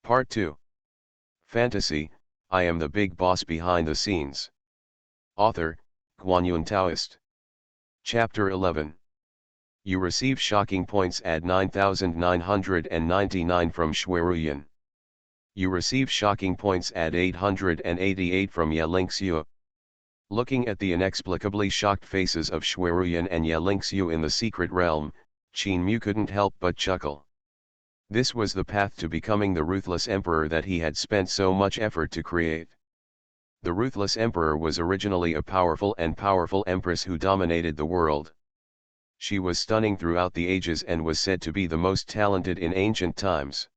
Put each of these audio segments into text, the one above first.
Part 2. Fantasy, I am the big boss behind the scenes. Author, Guanyun Taoist. Chapter 11. You receive shocking points at 9999 from Shueruyan. You receive shocking points at 888 from Yelingxiu. Looking at the inexplicably shocked faces of Shueruyan and Yelingxiu in the secret realm, Qin Mu couldn't help but chuckle. This was the path to becoming the ruthless emperor that he had spent so much effort to create. The ruthless emperor was originally a powerful empress who dominated the world. She was stunning throughout the ages and was said to be the most talented in ancient times.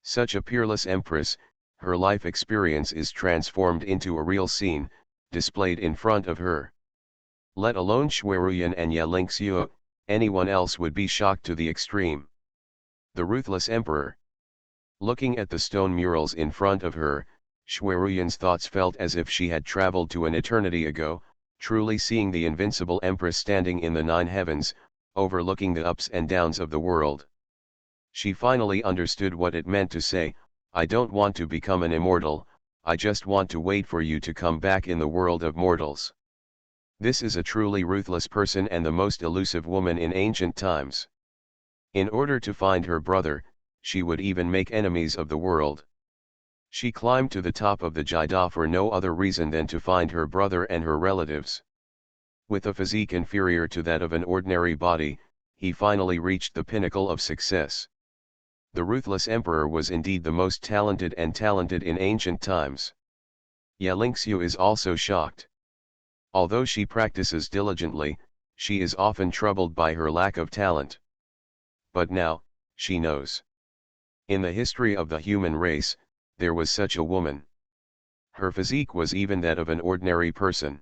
Such a peerless empress, her life experience is transformed into a real scene, displayed in front of her. Let alone Shueruyan and Yelingxiu, anyone else would be shocked to the extreme. The ruthless emperor. Looking at the stone murals in front of her, Shueruyan's thoughts felt as if she had traveled to an eternity ago, truly seeing the invincible empress standing in the 9 heavens, overlooking the ups and downs of the world. She finally understood what it meant to say, I don't want to become an immortal, I just want to wait for you to come back in the world of mortals. This is a truly ruthless person and the most elusive woman in ancient times. In order to find her brother, she would even make enemies of the world. She climbed to the top of the Jida for no other reason than to find her brother and her relatives. With a physique inferior to that of an ordinary body, he finally reached the pinnacle of success. The ruthless emperor was indeed the most talented in ancient times. Yelingxiu is also shocked. Although she practices diligently, she is often troubled by her lack of talent. But now, she knows. In the history of the human race, there was such a woman. Her physique was even that of an ordinary person.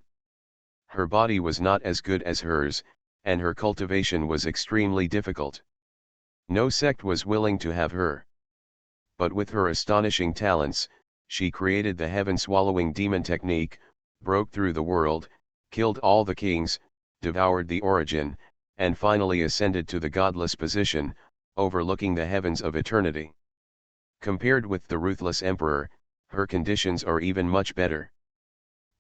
Her body was not as good as hers, and her cultivation was extremely difficult. No sect was willing to have her. But with her astonishing talents, she created the heaven-swallowing demon technique, broke through the world, killed all the kings, devoured the origin, and finally ascended to the godless position, overlooking the heavens of eternity. Compared with the ruthless emperor, her conditions are even much better.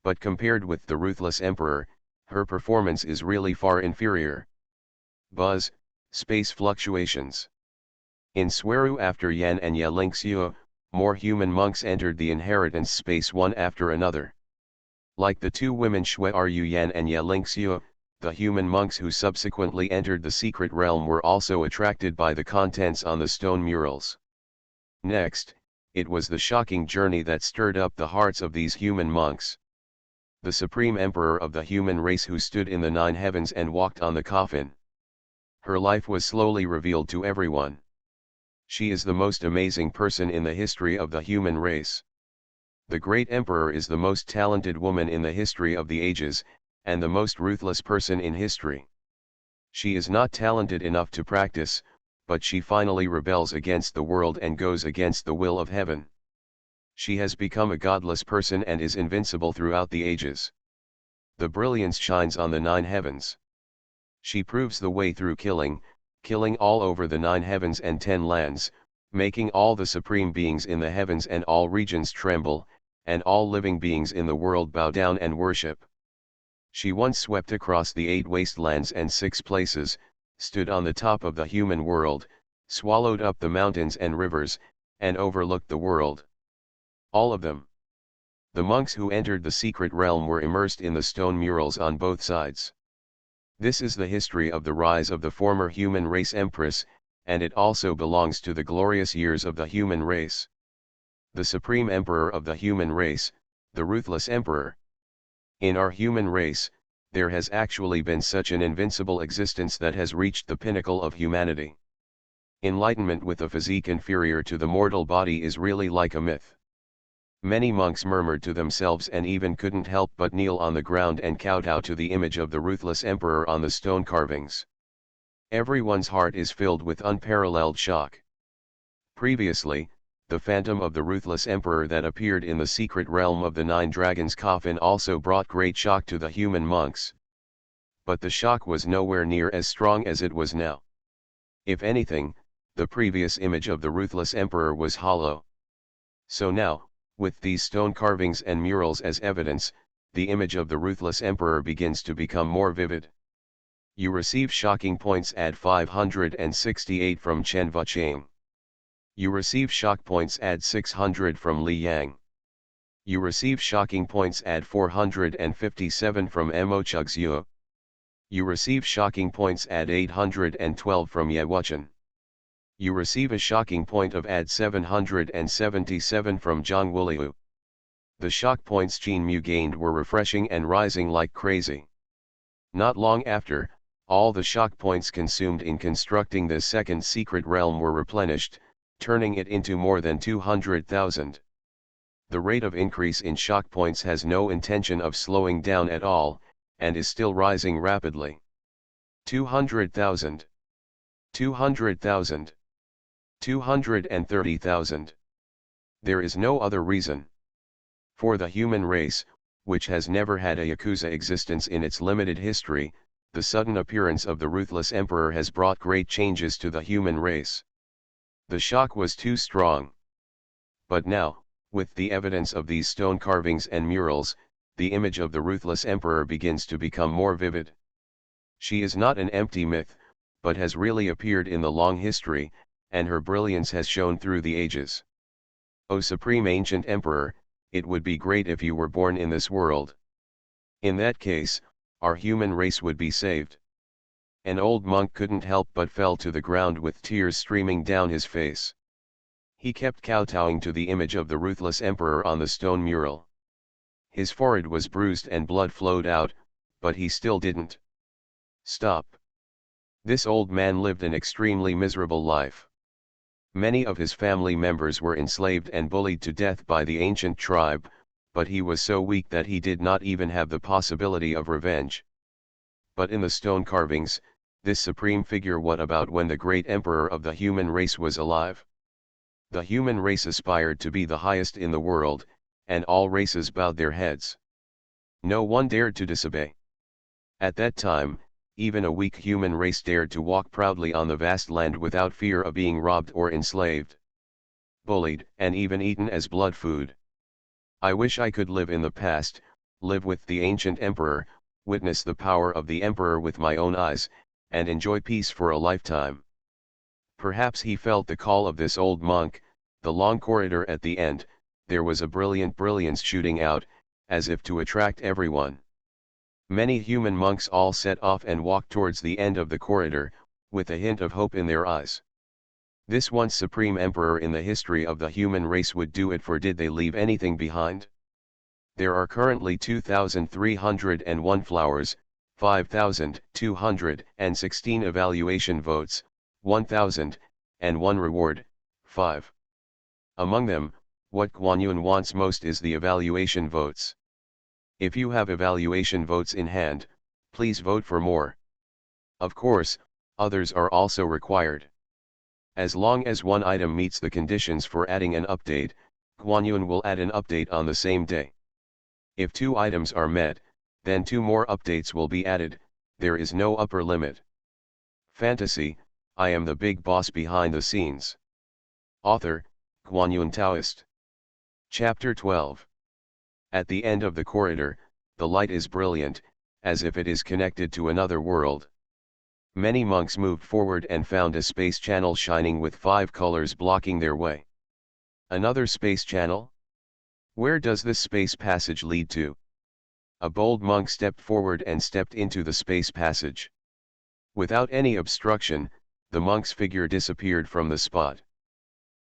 But compared with the ruthless emperor, her performance is really far inferior. Buzz, space fluctuations. In Sweru after Yan and Yelingxiu, more human monks entered the inheritance space one after another. Like the two women Shueru Yan and Yelingxiu, the human monks who subsequently entered the secret realm were also attracted by the contents on the stone murals. Next, it was the shocking journey that stirred up the hearts of these human monks. The supreme emperor of the human race who stood in the 9 heavens and walked on the coffin. Her life was slowly revealed to everyone. She is the most amazing person in the history of the human race. The great emperor is the most talented woman in the history of the ages, and the most ruthless person in history. She is not talented enough to practice, but she finally rebels against the world and goes against the will of heaven. She has become a godless person and is invincible throughout the ages. The brilliance shines on the 9 heavens. She proves the way through killing all over the 9 heavens and 10 lands, making all the supreme beings in the heavens and all regions tremble, and all living beings in the world bow down and worship. She once swept across the 8 wastelands and 6 places, stood on the top of the human world, swallowed up the mountains and rivers, and overlooked the world. All of them. The monks who entered the secret realm were immersed in the stone murals on both sides. This is the history of the rise of the former human race empress, and it also belongs to the glorious years of the human race. The supreme emperor of the human race, the ruthless emperor. In our human race, there has actually been such an invincible existence that has reached the pinnacle of humanity. Enlightenment with a physique inferior to the mortal body is really like a myth. Many monks murmured to themselves and even couldn't help but kneel on the ground and kowtow to the image of the ruthless emperor on the stone carvings. Everyone's heart is filled with unparalleled shock. Previously, the phantom of the ruthless emperor that appeared in the secret realm of the 9 dragons' coffin also brought great shock to the human monks. But the shock was nowhere near as strong as it was now. If anything, the previous image of the ruthless emperor was hollow. So now, with these stone carvings and murals as evidence, the image of the ruthless emperor begins to become more vivid. You receive shocking points at 568 from Chen Vuchang. You receive shock points at 600 from Li Yang. You receive shocking points at 457 from Mo Chugzhou. You receive shocking points at 812 from Ye Wuchen. You receive a shocking point of at 777 from Zhang Wuliu. The shock points Qin Mu gained were refreshing and rising like crazy. Not long after, all the shock points consumed in constructing this second secret realm were replenished, turning it into more than 200,000. The rate of increase in shock points has no intention of slowing down at all, and is still rising rapidly. 200,000. 200,000. 230,000. There is no other reason. For the human race, which has never had a Yakuza existence in its limited history, the sudden appearance of the ruthless emperor has brought great changes to the human race. The shock was too strong. But now, with the evidence of these stone carvings and murals, the image of the ruthless emperor begins to become more vivid. She is not an empty myth, but has really appeared in the long history, and her brilliance has shone through the ages. O Supreme Ancient Emperor, it would be great if you were born in this world. In that case, our human race would be saved. An old monk couldn't help but fell to the ground with tears streaming down his face. He kept kowtowing to the image of the ruthless emperor on the stone mural. His forehead was bruised and blood flowed out, but he still didn't stop. This old man lived an extremely miserable life. Many of his family members were enslaved and bullied to death by the ancient tribe, but he was so weak that he did not even have the possibility of revenge. But in the stone carvings, this supreme figure, what about when the great emperor of the human race was alive? The human race aspired to be the highest in the world, and all races bowed their heads. No one dared to disobey. At that time, even a weak human race dared to walk proudly on the vast land without fear of being robbed or enslaved, bullied, and even eaten as blood food. I wish I could live in the past, live with the ancient emperor, witness the power of the emperor with my own eyes, and enjoy peace for a lifetime. Perhaps he felt the call of this old monk. The long corridor at the end, there was a brilliant brilliance shooting out, as if to attract everyone. Many human monks all set off and walked towards the end of the corridor, with a hint of hope in their eyes. This once supreme emperor in the history of the human race would do it, for did they leave anything behind? There are currently 2,301 flowers, 5,216 evaluation votes, 1,001 reward, 5. Among them, what Guan Yun wants most is the evaluation votes. If you have evaluation votes in hand, please vote for more. Of course, others are also required. As long as one item meets the conditions for adding an update, Guan Yun will add an update on the same day. If 2 items are met, then 2 more updates will be added. There is no upper limit. Fantasy, I am the big boss behind the scenes. Author, Guan Yun Taoist. Chapter 12. At the end of the corridor, the light is brilliant, as if it is connected to another world. Many monks moved forward and found a space channel shining with 5 colors blocking their way. Another space channel? Where does this space passage lead to? A bold monk stepped forward and stepped into the space passage. Without any obstruction, the monk's figure disappeared from the spot.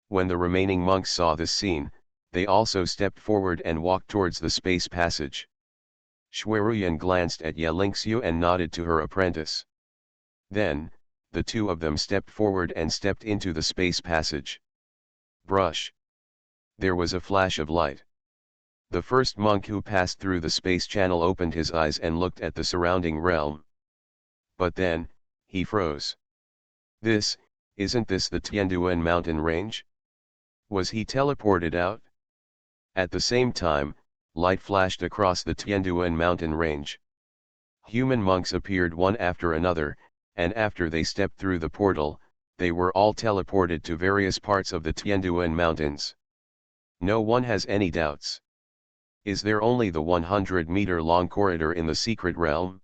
When the remaining monks saw this scene, they also stepped forward and walked towards the space passage. Shuiruyan glanced at Ye Lingxiu and nodded to her apprentice. Then, the 2 of them stepped forward and stepped into the space passage. Brush. There was a flash of light. The first monk who passed through the space channel opened his eyes and looked at the surrounding realm. But then, he froze. Isn't this the Tianduan mountain range? Was he teleported out? At the same time, light flashed across the Tianduan mountain range. Human monks appeared one after another, and after they stepped through the portal, they were all teleported to various parts of the Tianduan mountains. No one has any doubts. Is there only the 100-meter-long corridor in the secret realm?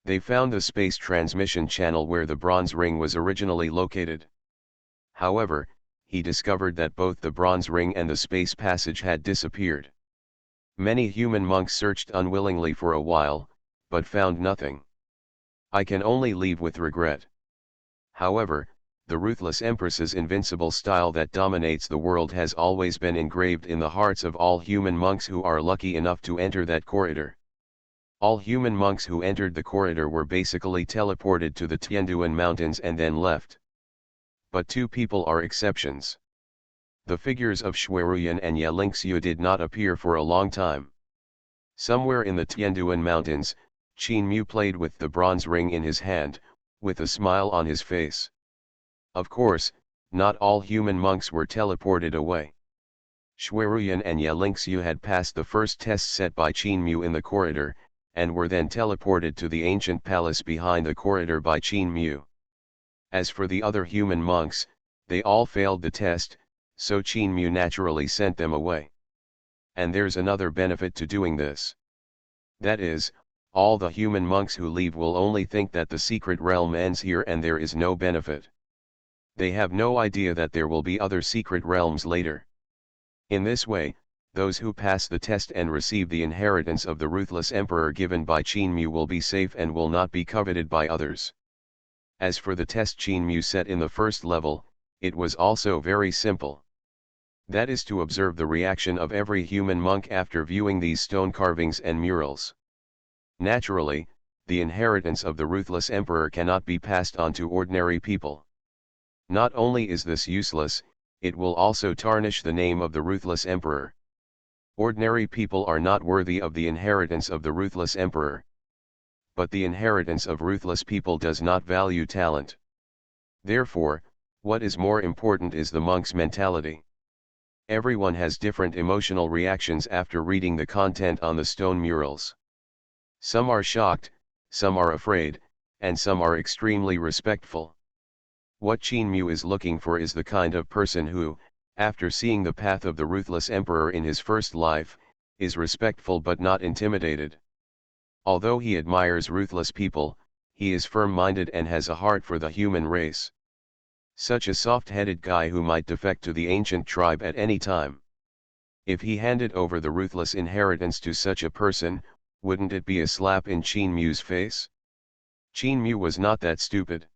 They found the space transmission channel where the bronze ring was originally located. However, he discovered that both the bronze ring and the space passage had disappeared. Many human monks searched unwillingly for a while, but found nothing. I can only leave with regret. However, the ruthless Empress's invincible style that dominates the world has always been engraved in the hearts of all human monks who are lucky enough to enter that corridor. All human monks who entered the corridor were basically teleported to the Tianduan Mountains and then left. But two people are exceptions. The figures of Xueruyan and Ye Lingxiu did not appear for a long time. Somewhere in the Tianduan Mountains, Qin Mu played with the bronze ring in his hand, with a smile on his face. Of course, not all human monks were teleported away. Xueruyan and Ye Lingxiu had passed the first test set by Qin Mu in the corridor, and were then teleported to the ancient palace behind the corridor by Qin Mu. As for the other human monks, they all failed the test, so Qin Mu naturally sent them away. And there's another benefit to doing this. That is, all the human monks who leave will only think that the secret realm ends here and there is no benefit. They have no idea that there will be other secret realms later. In this way, those who pass the test and receive the inheritance of the ruthless emperor given by Qin Mu will be safe and will not be coveted by others. As for the test Qin Mu set in the first level, it was also very simple. That is to observe the reaction of every human monk after viewing these stone carvings and murals. Naturally, the inheritance of the ruthless emperor cannot be passed on to ordinary people. Not only is this useless, it will also tarnish the name of the ruthless emperor. Ordinary people are not worthy of the inheritance of the ruthless emperor. But the inheritance of ruthless people does not value talent. Therefore, what is more important is the monk's mentality. Everyone has different emotional reactions after reading the content on the stone murals. Some are shocked, some are afraid, and some are extremely respectful. What Qin Mu is looking for is the kind of person who, after seeing the path of the ruthless emperor in his first life, is respectful but not intimidated. Although he admires ruthless people, he is firm-minded and has a heart for the human race. Such a soft-headed guy who might defect to the ancient tribe at any time. If he handed over the ruthless inheritance to such a person, wouldn't it be a slap in Qin Mu's face? Qin Mu was not that stupid.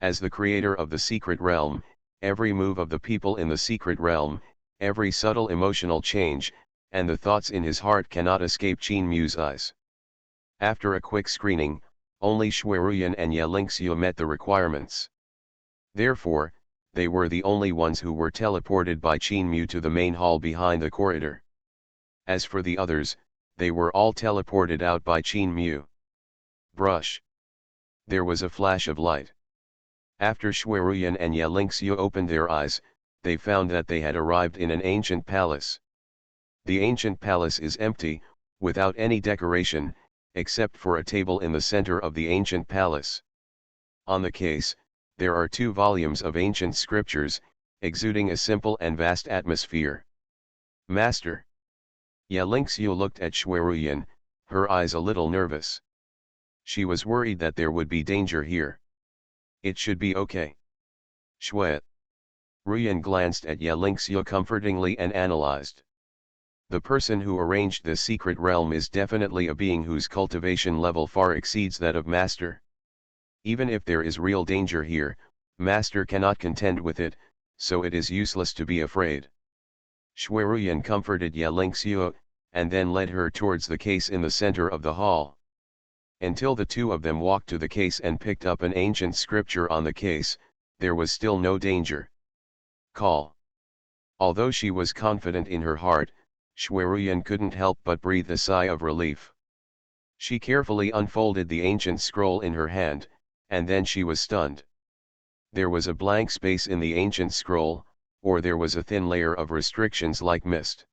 As the creator of the secret realm, every move of the people in the secret realm, every subtle emotional change, and the thoughts in his heart cannot escape Qin Mu's eyes. After a quick screening, only Xueruyan and Ye Lingxiu met the requirements. Therefore, they were the only ones who were teleported by Qin Mu to the main hall behind the corridor. As for the others, they were all teleported out by Qin Mu. Brush. There was a flash of light. After Xueruyan and Ye Lingxiu opened their eyes, they found that they had arrived in an ancient palace. The ancient palace is empty, without any decoration, except for a table in the center of the ancient palace. On the case, there are 2 volumes of ancient scriptures, exuding a simple and vast atmosphere. Master. Ye Lingxiu looked at Xueruyan, her eyes a little nervous. She was worried that there would be danger here. It should be okay. Xueruyan glanced at Ye Lingxiu comfortingly and analyzed. The person who arranged this secret realm is definitely a being whose cultivation level far exceeds that of Master. Even if there is real danger here, Master cannot contend with it, so it is useless to be afraid. Xueruyan comforted Ye Lingxiu, and then led her towards the case in the center of the hall. Until the two of them walked to the case and picked up an ancient scripture on the case, there was still no danger. Call. Although she was confident in her heart, Xueruyan couldn't help but breathe a sigh of relief. She carefully unfolded the ancient scroll in her hand, and then she was stunned. There was a blank space in the ancient scroll, or there was a thin layer of restrictions like mist.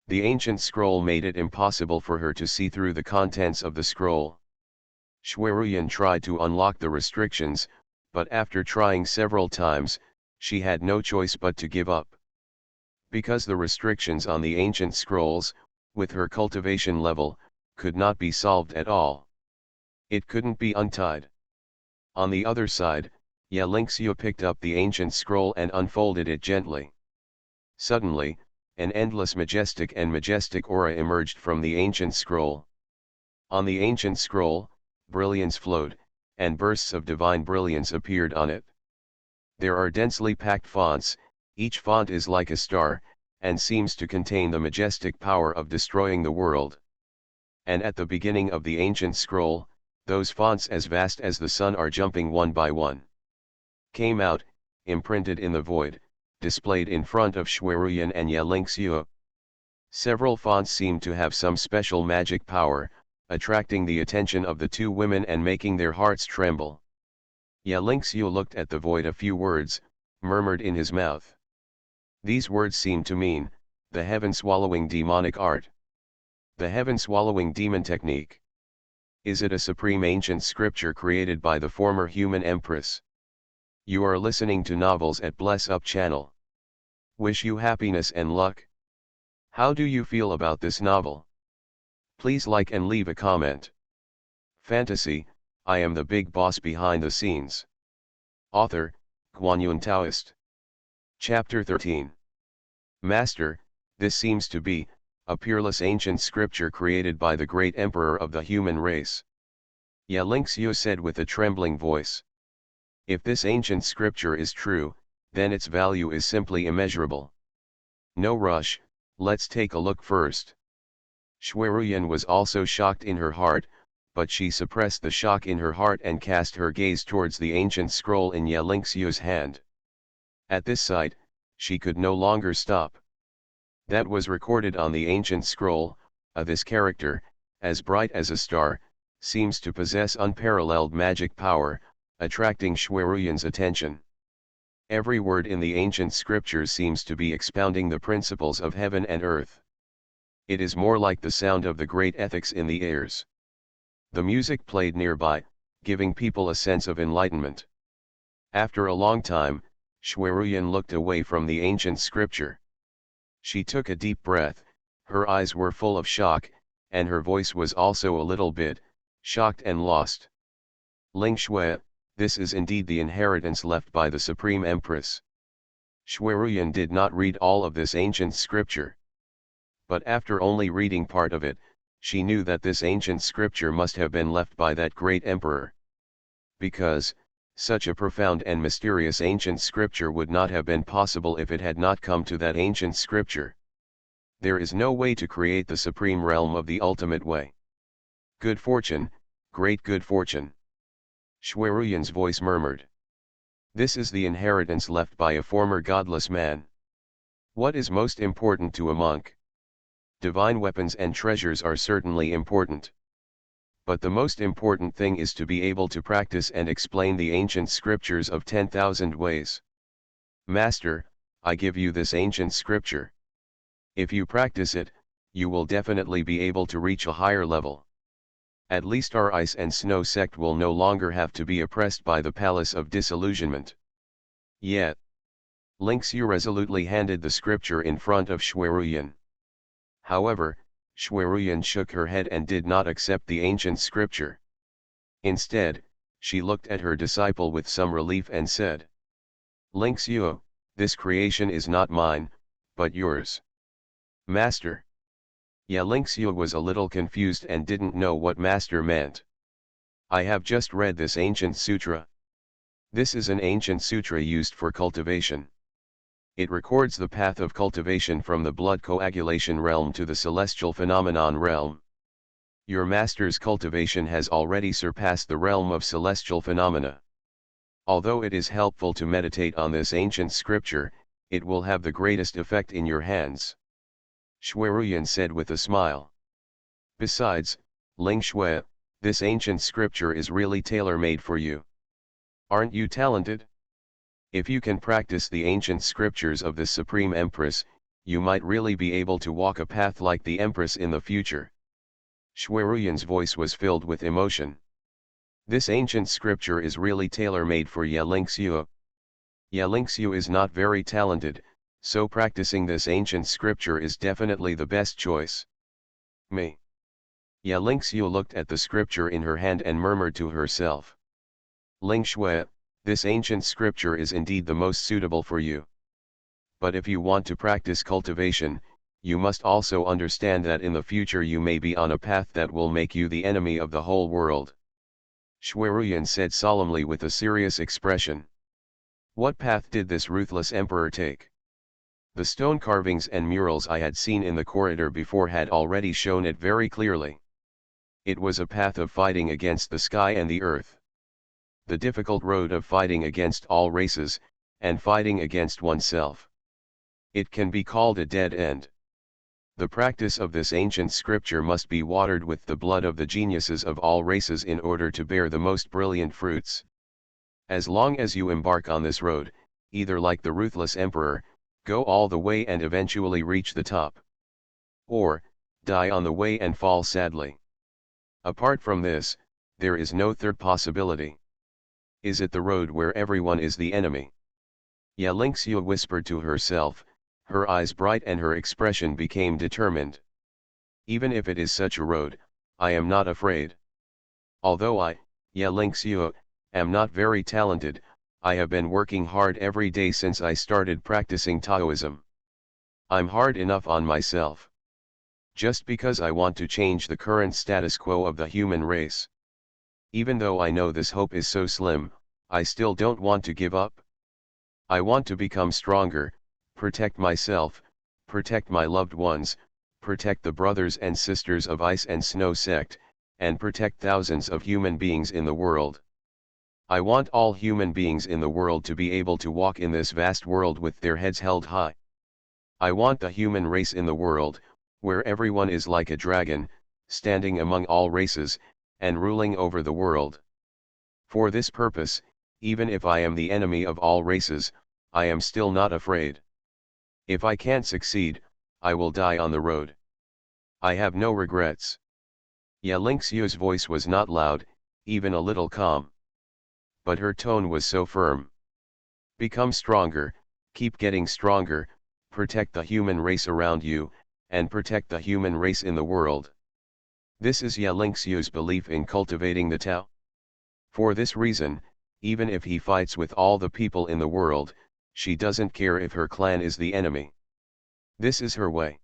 The ancient scroll made it impossible for her to see through the contents of the scroll. Xueruyan tried to unlock the restrictions, but after trying several times, she had no choice but to give up. Because the restrictions on the ancient scrolls, with her cultivation level, could not be solved at all. It couldn't be untied. On the other side, Yelingxiu picked up the ancient scroll and unfolded it gently. Suddenly, an endless majestic aura emerged from the ancient scroll. On the ancient scroll, brilliance flowed, and bursts of divine brilliance appeared on it. There are densely packed fonts, each font is like a star, and seems to contain the majestic power of destroying the world. And at the beginning of the ancient scroll, those fonts as vast as the sun are jumping one by one. Came out, imprinted in the void, displayed in front of Shuiruyan and Yelingxiu. Several fonts seemed to have some special magic power, attracting the attention of the two women and making their hearts tremble. Yelingxiu looked at the void. A few words, murmured in his mouth. These words seemed to mean, the heaven-swallowing demonic art. The heaven-swallowing demon technique. Is it a supreme ancient scripture created by the former human empress? You are listening to Novels at Bless Up channel. Wish you happiness and luck. How do you feel about this novel? Please like and leave a comment. Fantasy, I am the big boss behind the scenes. Author, Guanyun Taoist. Chapter 13. Master, this seems to be, a peerless ancient scripture created by the great emperor of the human race. Yelingxiu said with a trembling voice. If this ancient scripture is true, then its value is simply immeasurable. No rush, let's take a look first. Shuiruyan was also shocked in her heart, but she suppressed the shock in her heart and cast her gaze towards the ancient scroll in Yelingxiu's hand. At this sight, she could no longer stop. That was recorded on the ancient scroll, this character, as bright as a star, seems to possess unparalleled magic power, attracting Shuiruyan's attention. Every word in the ancient scriptures seems to be expounding the principles of heaven and earth. It is more like the sound of the great ethics in the ears. The music played nearby, giving people a sense of enlightenment. After a long time, Shuiruyan looked away from the ancient scripture. She took a deep breath, her eyes were full of shock, and her voice was also a little bit, shocked and lost. Ling Shui, this is indeed the inheritance left by the Supreme Empress. Shuiruyan did not read all of this ancient scripture. But after only reading part of it, she knew that this ancient scripture must have been left by that great emperor. Because, such a profound and mysterious ancient scripture would not have been possible if it had not come to that ancient scripture. There is no way to create the supreme realm of the ultimate way. Good fortune, great good fortune. Shuiruyan's voice murmured. This is the inheritance left by a former godless man. What is most important to a monk? Divine weapons and treasures are certainly important. But the most important thing is to be able to practice and explain the ancient scriptures of 10,000 ways. Master, I give you this ancient scripture. If you practice it, you will definitely be able to reach a higher level. At least our ice and snow sect will no longer have to be oppressed by the palace of disillusionment. Yet, Lingxiu resolutely handed the scripture in front of Shuiruyan. However, Shuiruyan shook her head and did not accept the ancient scripture. Instead, she looked at her disciple with some relief and said, Lingxiu, this creation is not mine, but yours. Master. Yelingxiu was a little confused and didn't know what master meant. I have just read this ancient sutra. This is an ancient sutra used for cultivation. It records the path of cultivation from the blood coagulation realm to the celestial phenomenon realm. Your master's cultivation has already surpassed the realm of celestial phenomena. Although it is helpful to meditate on this ancient scripture, it will have the greatest effect in your hands. Shuiruyan said with a smile. Besides, Ling Shui, this ancient scripture is really tailor-made for you. Aren't you talented? If you can practice the ancient scriptures of this Supreme Empress, you might really be able to walk a path like the Empress in the future. Shuiruyan's voice was filled with emotion. This ancient scripture is really tailor-made for Yelingxiu. Yelingxiu is not very talented, So practicing this ancient scripture is definitely the best choice. Me. Ya Lingxiu looked at the scripture in her hand and murmured to herself. Ling Shui, this ancient scripture is indeed the most suitable for you. But if you want to practice cultivation, you must also understand that in the future you may be on a path that will make you the enemy of the whole world. Shui Ruyan said solemnly with a serious expression. What path did this ruthless emperor take? The stone carvings and murals I had seen in the corridor before had already shown it very clearly. It was a path of fighting against the sky and the earth. The difficult road of fighting against all races, and fighting against oneself. It can be called a dead end. The practice of this ancient scripture must be watered with the blood of the geniuses of all races in order to bear the most brilliant fruits. As long as you embark on this road, either like the ruthless emperor, go all the way and eventually reach the top. Or, die on the way and fall sadly. Apart from this, there is no third possibility. Is it the road where everyone is the enemy? Ya Lingxiu whispered to herself, her eyes bright and her expression became determined. Even if it is such a road, I am not afraid. Although I, Ya Lingxiu, am not very talented, I have been working hard every day since I started practicing Taoism. I'm hard enough on myself. Just because I want to change the current status quo of the human race. Even though I know this hope is so slim, I still don't want to give up. I want to become stronger, protect myself, protect my loved ones, protect the brothers and sisters of Ice and Snow sect, and protect thousands of human beings in the world. I want all human beings in the world to be able to walk in this vast world with their heads held high. I want the human race in the world, where everyone is like a dragon, standing among all races, and ruling over the world. For this purpose, even if I am the enemy of all races, I am still not afraid. If I can't succeed, I will die on the road. I have no regrets. Ya Lingxiu's voice was not loud, even a little calm. But her tone was so firm. Become stronger, keep getting stronger, protect the human race around you, and protect the human race in the world. This is Ya Lingxiu's belief in cultivating the Tao. For this reason, even if he fights with all the people in the world, she doesn't care if her clan is the enemy. This is her way.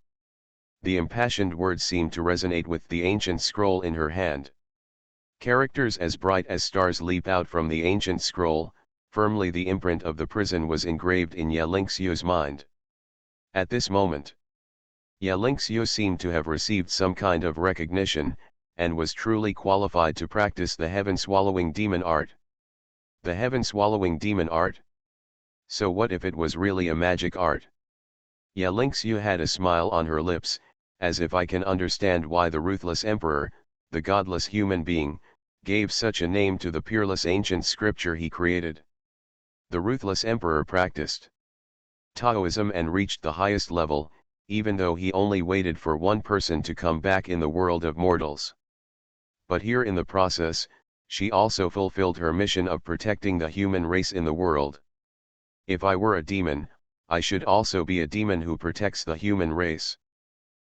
The impassioned words seemed to resonate with the ancient scroll in her hand. Characters as bright as stars leap out from the ancient scroll, firmly the imprint of the prison was engraved in Ya Lingxiu's mind. At this moment, Ya Lingxiu seemed to have received some kind of recognition, and was truly qualified to practice the heaven-swallowing demon art. The heaven-swallowing demon art? So what if it was really a magic art? Ya Lingxiu had a smile on her lips, as if I can understand why the ruthless emperor, the godless human being, gave such a name to the peerless ancient scripture he created. The ruthless emperor practiced Taoism and reached the highest level, even though he only waited for one person to come back in the world of mortals. But here in the process, she also fulfilled her mission of protecting the human race in the world. If I were a demon, I should also be a demon who protects the human race.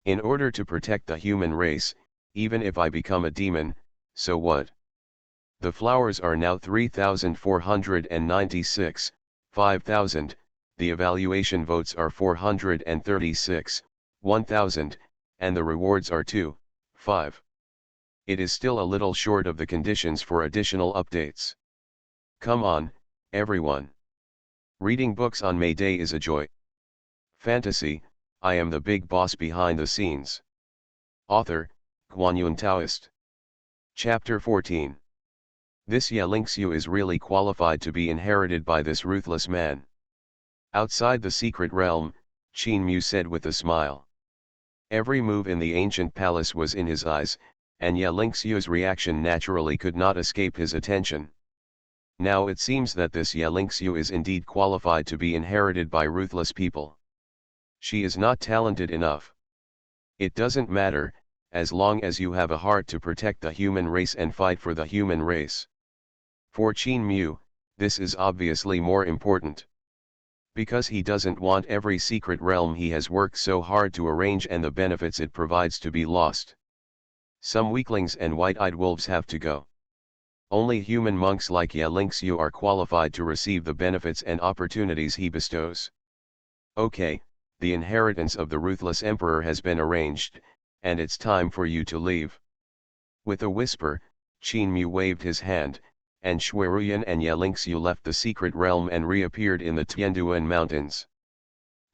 In order to protect the human race, even if I become a demon, so what? The flowers are now 3,496, 5,000, the evaluation votes are 436, 1,000, and the rewards are 2, 5. It is still a little short of the conditions for additional updates. Come on, everyone. Reading books on May Day is a joy. Fantasy, I am the big boss behind the scenes. Author, Guanyun Taoist. Chapter 14. This Ya Lingxiu is really qualified to be inherited by this ruthless man. Outside the secret realm, Qin Mu said with a smile. Every move in the ancient palace was in his eyes, and Ya Lingxiu's reaction naturally could not escape his attention. Now it seems that this Ya Lingxiu is indeed qualified to be inherited by ruthless people. She is not talented enough. It doesn't matter, as long as you have a heart to protect the human race and fight for the human race. For Qin Mu, this is obviously more important. Because he doesn't want every secret realm he has worked so hard to arrange and the benefits it provides to be lost. Some weaklings and white-eyed wolves have to go. Only human monks like Yelingxiu are qualified to receive the benefits and opportunities he bestows. Okay, the inheritance of the ruthless emperor has been arranged, and it's time for you to leave. With a whisper, Qin Mu waved his hand, and Shuiruyan and Yelingxiu left the secret realm and reappeared in the Tianduan Mountains.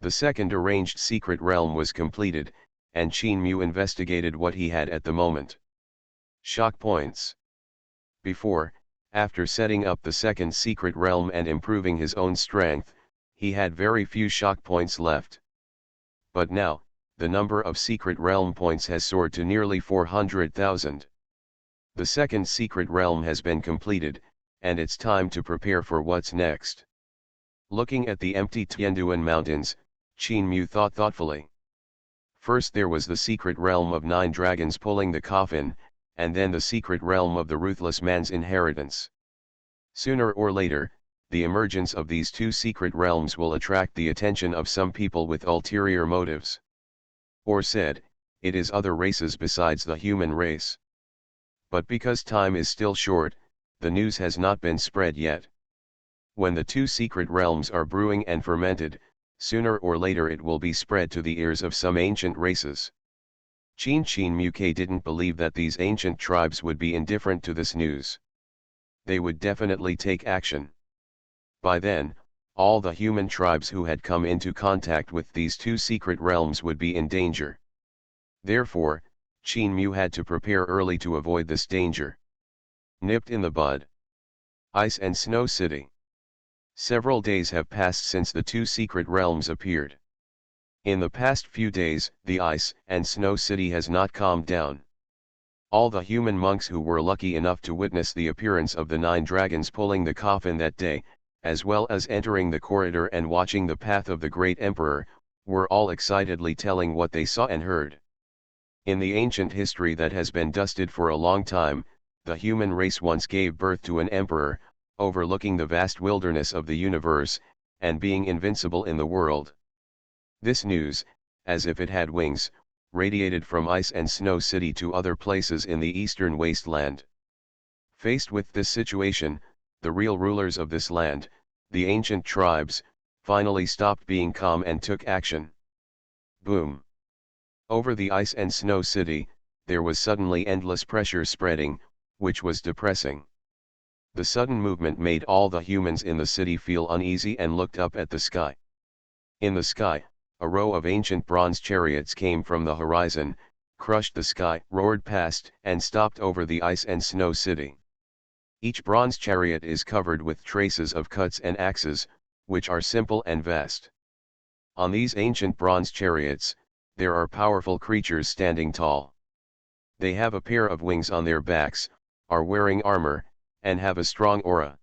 The second arranged secret realm was completed, and Qin Mu investigated what he had at the moment. Shock points. Before, after setting up the second secret realm and improving his own strength, he had very few shock points left. But now, the number of secret realm points has soared to nearly 400,000. The second secret realm has been completed, and it's time to prepare for what's next. Looking at the empty Tianduan Mountains, Qin Mu thought thoughtfully. First there was the secret realm of 9 dragons pulling the coffin, and then the secret realm of the ruthless man's inheritance. Sooner or later, the emergence of these two secret realms will attract the attention of some people with ulterior motives. Or said, it is other races besides the human race. But because time is still short, the news has not been spread yet. When the two secret realms are brewing and fermented, sooner or later it will be spread to the ears of some ancient races. Qin Muke didn't believe that these ancient tribes would be indifferent to this news. They would definitely take action. By then, all the human tribes who had come into contact with these two secret realms would be in danger. Therefore, Qin Mu had to prepare early to avoid this danger. Nipped in the bud. Ice and Snow City. Several days have passed since the two secret realms appeared. In the past few days, the Ice and Snow City has not calmed down. All the human monks who were lucky enough to witness the appearance of the 9 dragons pulling the coffin that day, as well as entering the corridor and watching the path of the great emperor, were all excitedly telling what they saw and heard. In the ancient history that has been dusted for a long time, the human race once gave birth to an emperor, overlooking the vast wilderness of the universe, and being invincible in the world. This news, as if it had wings, radiated from Ice and Snow City to other places in the eastern wasteland. Faced with this situation, the real rulers of this land, the ancient tribes, finally stopped being calm and took action. Boom! Over the Ice and Snow City, there was suddenly endless pressure spreading, which was depressing. The sudden movement made all the humans in the city feel uneasy and looked up at the sky. In the sky, a row of ancient bronze chariots came from the horizon, crushed the sky, roared past, and stopped over the Ice and Snow City. Each bronze chariot is covered with traces of cuts and axes, which are simple and vast. On these ancient bronze chariots, there are powerful creatures standing tall. They have a pair of wings on their backs, are wearing armor, and have a strong aura.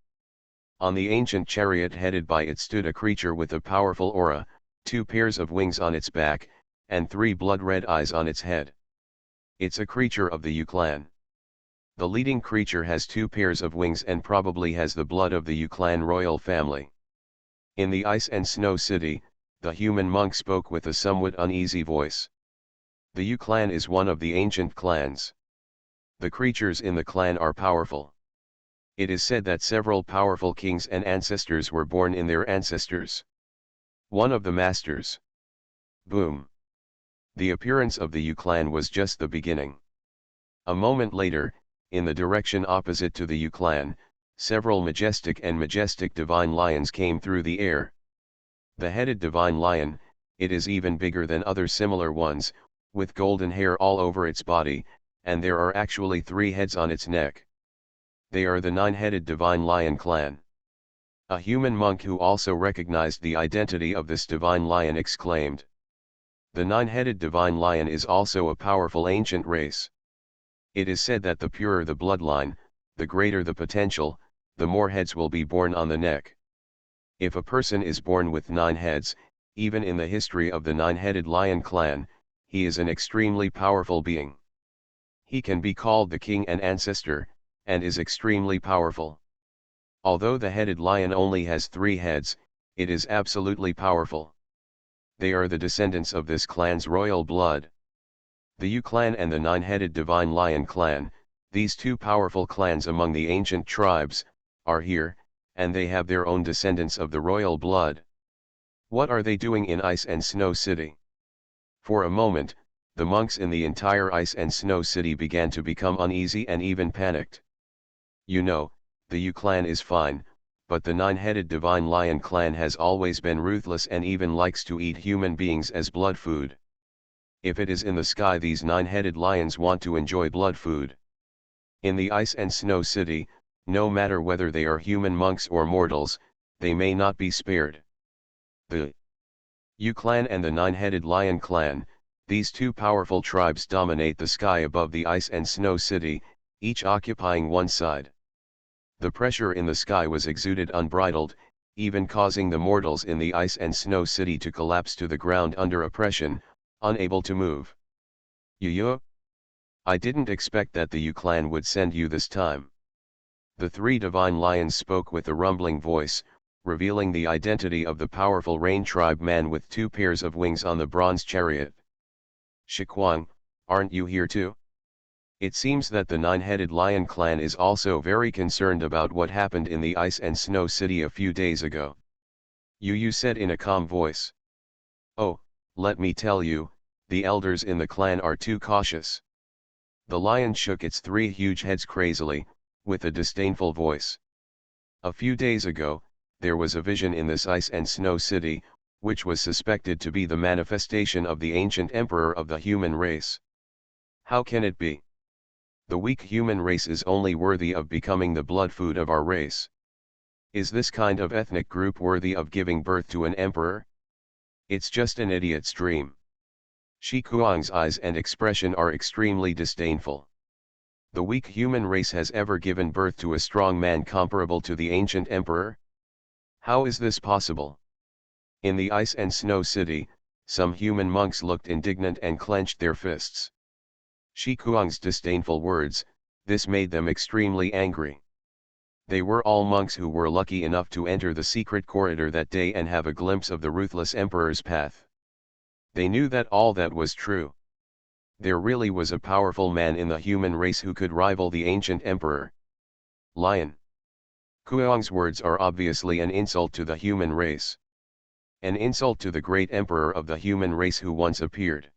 On the ancient chariot headed by it stood a creature with a powerful aura, 2 pairs of wings on its back, and 3 blood-red eyes on its head. It's a creature of the Yu clan. The leading creature has 2 pairs of wings and probably has the blood of the Yu clan royal family. In the Ice and Snow City, the human monk spoke with a somewhat uneasy voice. The Yu clan is one of the ancient clans. The creatures in the clan are powerful. It is said that several powerful kings and ancestors were born in their ancestors. One of the masters. Boom! The appearance of the Yu clan was just the beginning. A moment later, in the direction opposite to the Yu clan, several majestic divine lions came through the air. The headed divine lion, it is even bigger than other similar ones, with golden hair all over its body, and there are actually 3 heads on its neck. They are the 9-headed divine lion clan. A human monk who also recognized the identity of this divine lion exclaimed. The 9-headed divine lion is also a powerful ancient race. It is said that the purer the bloodline, the greater the potential, the more heads will be born on the neck. If a person is born with 9 heads, even in the history of the 9-headed lion clan, he is an extremely powerful being. He can be called the king and ancestor, and is extremely powerful. Although the headed lion only has 3 heads, It is absolutely powerful. They are the descendants of this clan's royal blood. The Yu clan and the nine-headed divine lion clan, these two powerful clans among the ancient tribes, are here, and they have their own descendants of the royal blood. What are they doing in Ice and Snow City? For a moment, the monks in the entire Ice and Snow City began to become uneasy and even panicked. You know, the Yu clan is fine, but the nine-headed divine lion clan has always been ruthless and even likes to eat human beings as blood food. If it is in the sky, these nine-headed lions want to enjoy blood food. In the Ice and Snow City, no matter whether they are human monks or mortals, they may not be spared. The Yu clan and the nine-headed lion clan, these two powerful tribes dominate the sky above the Ice and Snow City, each occupying one side. The pressure in the sky was exuded unbridled, even causing the mortals in the Ice and Snow City to collapse to the ground under oppression, unable to move. Yu, I didn't expect that the Yu clan would send you this time. The three divine lions spoke with a rumbling voice, revealing the identity of the powerful Rain Tribe man with two pairs of wings on the bronze chariot. Shikuang, aren't you here too? It seems that the nine-headed lion clan is also very concerned about what happened in the Ice and Snow City a few days ago. Yu said in a calm voice. Oh, let me tell you, the elders in the clan are too cautious. The lion shook its three huge heads crazily, with a disdainful voice. A few days ago, there was a vision in this Ice and Snow City, which was suspected to be the manifestation of the ancient emperor of the human race. How can it be? The weak human race is only worthy of becoming the blood food of our race. Is this kind of ethnic group worthy of giving birth to an emperor? It's just an idiot's dream. Shi Kuang's eyes and expression are extremely disdainful. The weak human race has ever given birth to a strong man comparable to the ancient emperor? How is this possible? In the Ice and Snow City, some human monks looked indignant and clenched their fists. Shi Kuang's disdainful words, this made them extremely angry. They were all monks who were lucky enough to enter the secret corridor that day and have a glimpse of the ruthless emperor's path. They knew that all that was true. There really was a powerful man in the human race who could rival the ancient emperor. Lion. Kuang's words are obviously an insult to the human race. An insult to the great emperor of the human race who once appeared.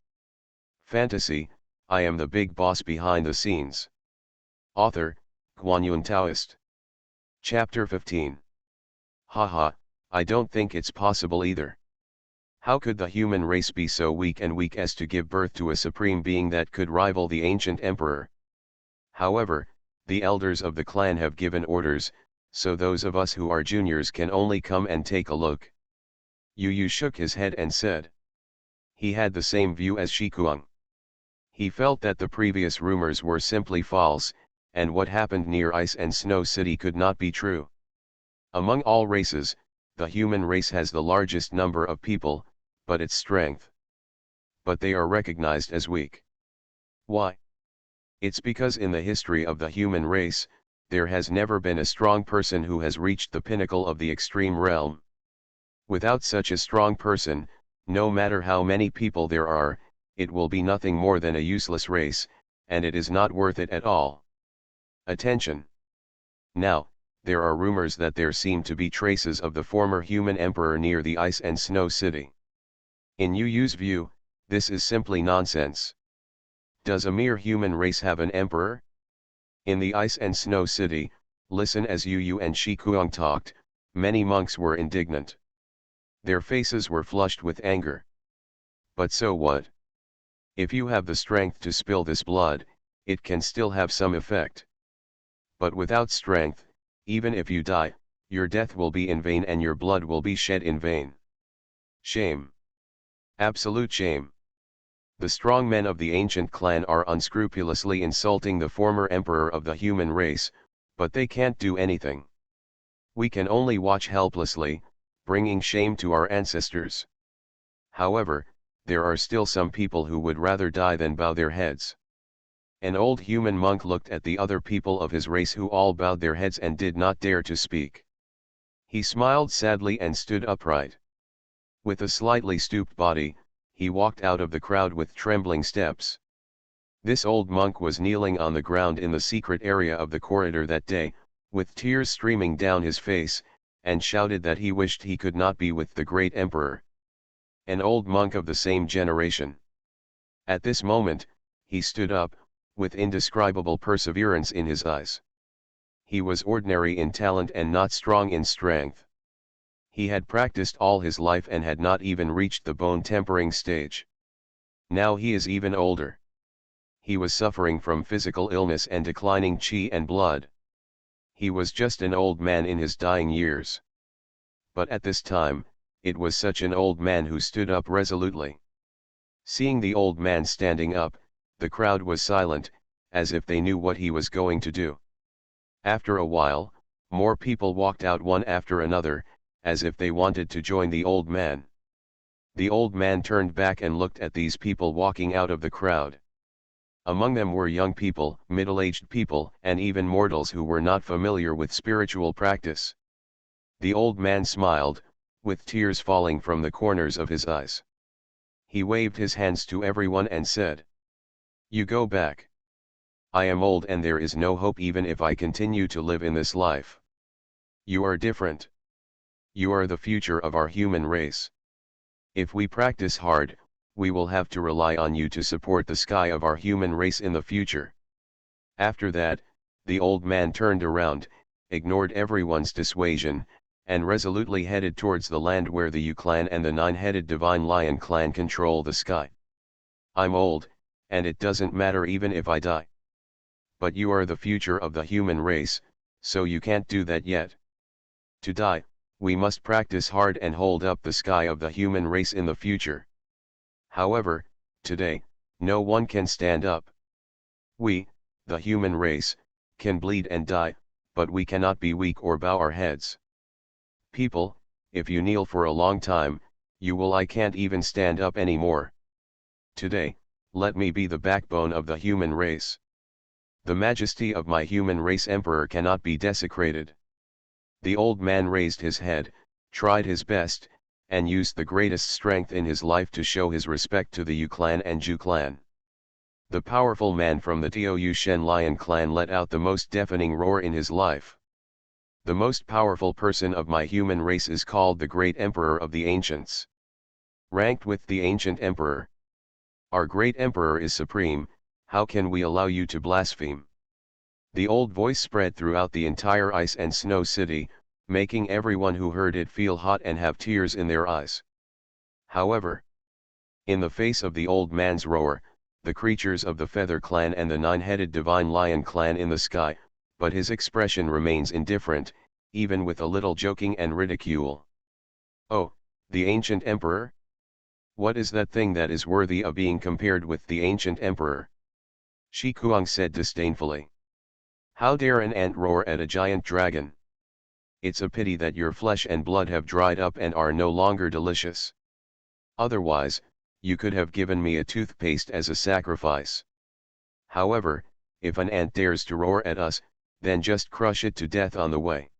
Fantasy, I am the big boss behind the scenes. Author, Guanyun Taoist. Chapter 15. Haha, I don't think it's possible either. How could the human race be so weak as to give birth to a supreme being that could rival the ancient emperor? However, the elders of the clan have given orders, so those of us who are juniors can only come and take a look. Yu shook his head and said. He had the same view as Shikuang. He felt that the previous rumors were simply false, and what happened near Ice and Snow City could not be true. Among all races, the human race has the largest number of people, but its strength. But they are recognized as weak. Why? It's because in the history of the human race, there has never been a strong person who has reached the pinnacle of the extreme realm. Without such a strong person, no matter how many people there are, it will be nothing more than a useless race, and it is not worth it at all. Attention! Now, there are rumors that there seem to be traces of the former human emperor near the Ice and Snow City. In Yu's view, this is simply nonsense. Does a mere human race have an emperor? In the Ice and Snow City, listen as Yu and Shikuang talked, many monks were indignant. Their faces were flushed with anger. But so what? If you have the strength to spill this blood, it can still have some effect. But without strength, even if you die, your death will be in vain and your blood will be shed in vain. Shame. Absolute shame. The strong men of the ancient clan are unscrupulously insulting the former emperor of the human race, but they can't do anything. We can only watch helplessly, bringing shame to our ancestors. However, there are still some people who would rather die than bow their heads. An old human monk looked at the other people of his race who all bowed their heads and did not dare to speak. He smiled sadly and stood upright. With a slightly stooped body, he walked out of the crowd with trembling steps. This old monk was kneeling on the ground in the secret area of the corridor that day, with tears streaming down his face, and shouted that he wished he could not be with the great emperor. An old monk of the same generation. At this moment, he stood up, with indescribable perseverance in his eyes. He was ordinary in talent and not strong in strength. He had practiced all his life and had not even reached the bone-tempering stage. Now he is even older. He was suffering from physical illness and declining chi and blood. He was just an old man in his dying years. But at this time, it was such an old man who stood up resolutely. Seeing the old man standing up, the crowd was silent, as if they knew what he was going to do. After a while, more people walked out one after another, as if they wanted to join the old man. The old man turned back and looked at these people walking out of the crowd. Among them were young people, middle-aged people, and even mortals who were not familiar with spiritual practice. The old man smiled, with tears falling from the corners of his eyes. He waved his hands to everyone and said, "You go back. I am old and there is no hope even if I continue to live in this life. You are different. You are the future of our human race. If we practice hard, we will have to rely on you to support the sky of our human race in the future." After that, the old man turned around, ignored everyone's dissuasion, and resolutely headed towards the land where the Yu clan and the nine-headed divine lion clan control the sky. "I'm old, and it doesn't matter even if I die. But you are the future of the human race, so you can't do that yet. To die, we must practice hard and hold up the sky of the human race in the future. However, today, no one can stand up. We, the human race, can bleed and die, but we cannot be weak or bow our heads. People, if you kneel for a long time, I can't even stand up anymore. Today, let me be the backbone of the human race. The majesty of my human race emperor cannot be desecrated." The old man raised his head, tried his best, and used the greatest strength in his life to show his respect to the Yu clan and Ju clan. The powerful man from the Tou Shen lion clan let out the most deafening roar in his life. "The most powerful person of my human race is called the great emperor of the ancients. Ranked with the ancient emperor. Our great emperor is supreme, how can we allow you to blaspheme?" The old voice spread throughout the entire ice and snow city, making everyone who heard it feel hot and have tears in their eyes. However, in the face of the old man's roar, the creatures of the Feather clan and the nine-headed divine lion clan in the sky, but his expression remains indifferent, even with a little joking and ridicule. "Oh, the ancient emperor? What is that thing that is worthy of being compared with the ancient emperor?" Shi Kuang said disdainfully. "How dare an ant roar at a giant dragon? It's a pity that your flesh and blood have dried up and are no longer delicious. Otherwise, you could have given me a toothpaste as a sacrifice. However, if an ant dares to roar at us, then just crush it to death on the way."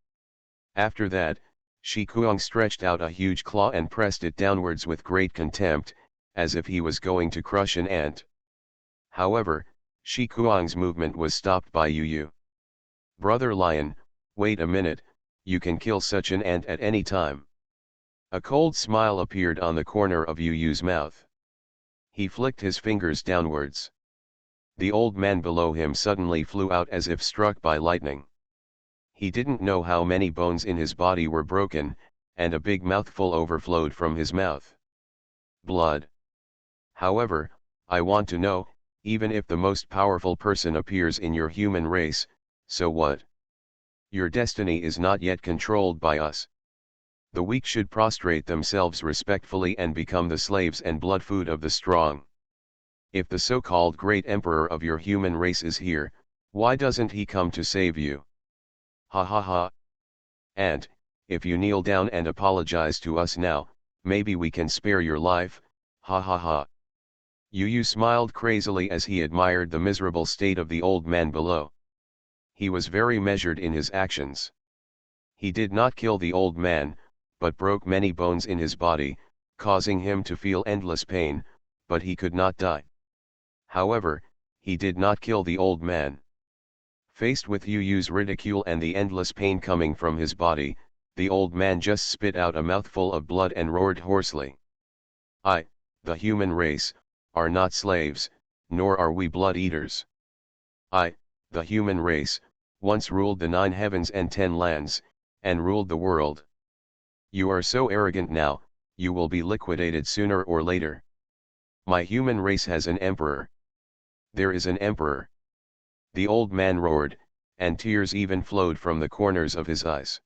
After that, Shi Kuang stretched out a huge claw and pressed it downwards with great contempt, as if he was going to crush an ant. However, Shi Kuang's movement was stopped by Yu Yu. "Brother Lion, wait a minute, you can kill such an ant at any time." A cold smile appeared on the corner of Yu Yu's mouth. He flicked his fingers downwards. The old man below him suddenly flew out as if struck by lightning. He didn't know how many bones in his body were broken, and a big mouthful overflowed from his mouth. Blood. "However, I want to know, even if the most powerful person appears in your human race, so what? Your destiny is not yet controlled by us. The weak should prostrate themselves respectfully and become the slaves and blood food of the strong. If the so-called great emperor of your human race is here, why doesn't he come to save you? Ha ha ha. And, if you kneel down and apologize to us now, maybe we can spare your life, ha ha ha." Yu Yu smiled crazily as he admired the miserable state of the old man below. He was very measured in his actions. He did not kill the old man, but broke many bones in his body, causing him to feel endless pain, but he could not die. However, he did not kill the old man. Faced with Yu Yu's ridicule and the endless pain coming from his body, the old man just spit out a mouthful of blood and roared hoarsely. I, the human race, are not slaves, nor are we blood eaters. I, the human race, once ruled the 9 heavens and 10 lands, and ruled the world. You are so arrogant now, you will be liquidated sooner or later. My human race has an emperor. There is an emperor. The old man roared, and tears even flowed from the corners of his eyes.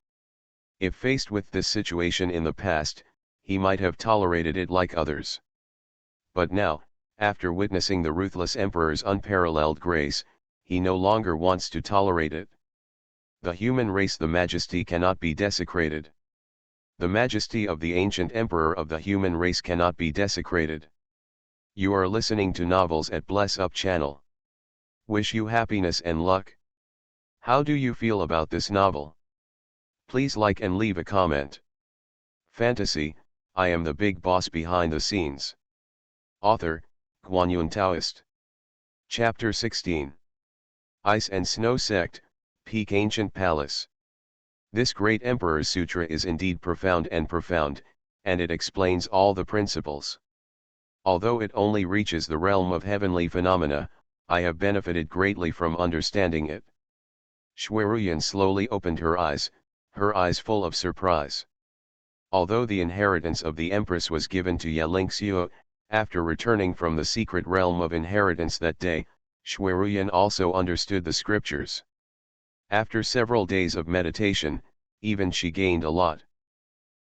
If faced with this situation in the past, he might have tolerated it like others. But now, after witnessing the ruthless emperor's unparalleled grace, he no longer wants to tolerate it. The human race, the majesty cannot be desecrated. The majesty of the ancient emperor of the human race cannot be desecrated. You are listening to Novels at Bless Up channel. Wish you happiness and luck. How do you feel about this novel? Please like and leave a comment. Fantasy, I am the big boss behind the scenes. Author, Guanyun Taoist. Chapter 16. Ice and Snow Sect, Peak Ancient Palace. This great Emperor's Sutra is indeed profound, and it explains all the principles. Although it only reaches the realm of heavenly phenomena, I have benefited greatly from understanding it. Xueruyan slowly opened her eyes full of surprise. Although the inheritance of the Empress was given to Yelingxiu, after returning from the secret realm of inheritance that day, Xueruyan also understood the scriptures. After several days of meditation, even she gained a lot.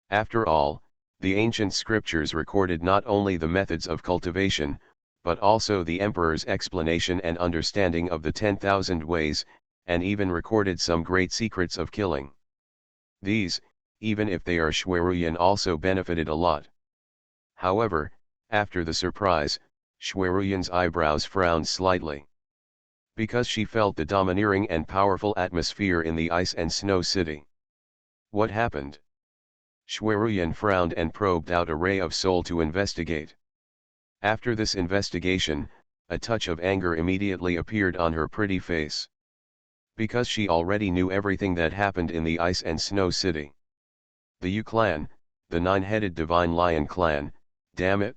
After all, the ancient scriptures recorded not only the methods of cultivation, but also the emperor's explanation and understanding of the 10,000 ways, and even recorded some great secrets of killing. These, even if they are Xueruyan, also benefited a lot. However, after the surprise, Xueruyan's eyebrows frowned slightly. Because she felt the domineering and powerful atmosphere in the ice and snow city. What happened? Xueruyan frowned and probed out a ray of soul to investigate. After this investigation, a touch of anger immediately appeared on her pretty face. Because she already knew everything that happened in the ice and snow city. The Yu clan, the 9-headed divine lion clan, damn it!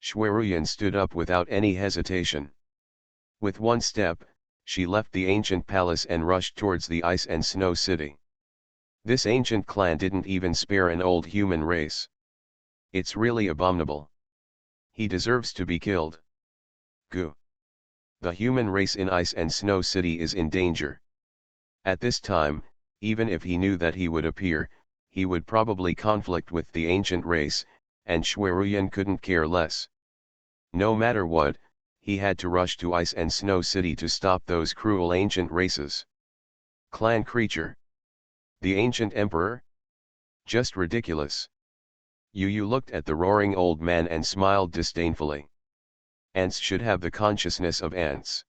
Xueruyan stood up without any hesitation. With one step, she left the ancient palace and rushed towards the ice and snow city. This ancient clan didn't even spare an old human race. It's really abominable. He deserves to be killed. Goo. The human race in ice and snow city is in danger. At this time, even if he knew that he would appear, he would probably conflict with the ancient race, and Xueruyan couldn't care less. No matter what, he had to rush to ice and snow city to stop those cruel ancient races. Clan creature. The ancient emperor? Just ridiculous. Yu Yu looked at the roaring old man and smiled disdainfully. Ants should have the consciousness of ants.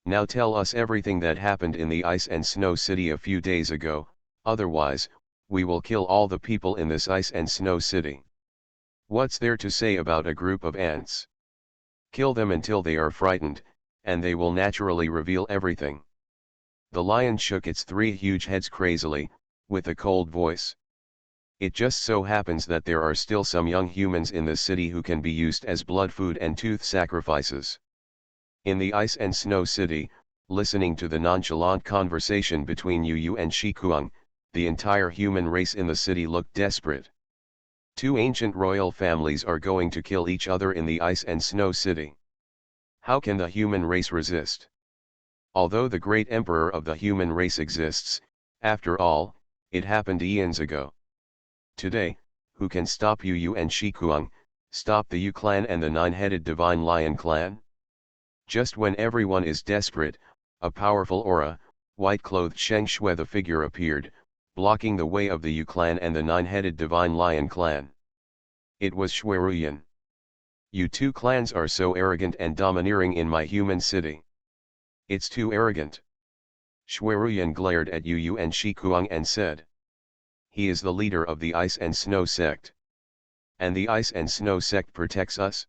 Now tell us everything that happened in the ice and snow city a few days ago, otherwise, we will kill all the people in this ice and snow city. What's there to say about a group of ants? Kill them until they are frightened, and they will naturally reveal everything. The lion shook its 3 huge heads crazily, with a cold voice. It just so happens that there are still some young humans in the city who can be used as blood food and tooth sacrifices. In the ice and snow city, listening to the nonchalant conversation between Yu Yu and Shikuang, the entire human race in the city looked desperate. 2 ancient royal families are going to kill each other in the ice and snow city. How can the human race resist? Although the great emperor of the human race exists, after all, it happened eons ago. Today, who can stop Yu Yu and Shikuang, stop the Yu clan and the 9-headed divine lion clan? Just when everyone is desperate, a powerful aura, white-clothed Sheng Shui the figure appeared, blocking the way of the Yu clan and the 9-headed divine lion clan. It was Xueruyan. You 2 clans are so arrogant and domineering in my human city. It's too arrogant. Xueruyan glared at Yu Yu and Shikuang and said. he is the leader of the Ice and Snow sect. And the Ice and Snow sect protects us?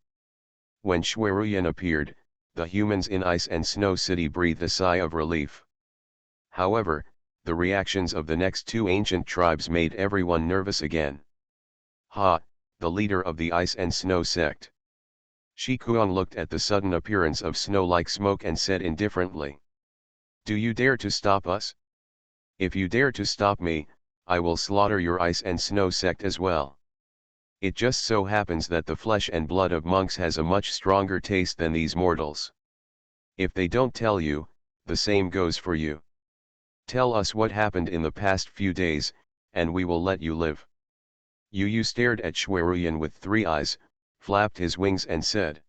When Shweruyan appeared, the humans in Ice and Snow City breathed a sigh of relief. However, the reactions of the next two ancient tribes made everyone nervous again. Ha, the leader of the Ice and Snow sect. Shi Kuang looked at the sudden appearance of snow-like smoke and said indifferently. Do you dare to stop us? If you dare to stop me, I will slaughter your Ice and Snow sect as well. It just so happens that the flesh and blood of monks has a much stronger taste than these mortals. If they don't tell you, the same goes for you. Tell us what happened in the past few days, and we will let you live. Yu stared at Shweruyan with 3 eyes, flapped his wings and said.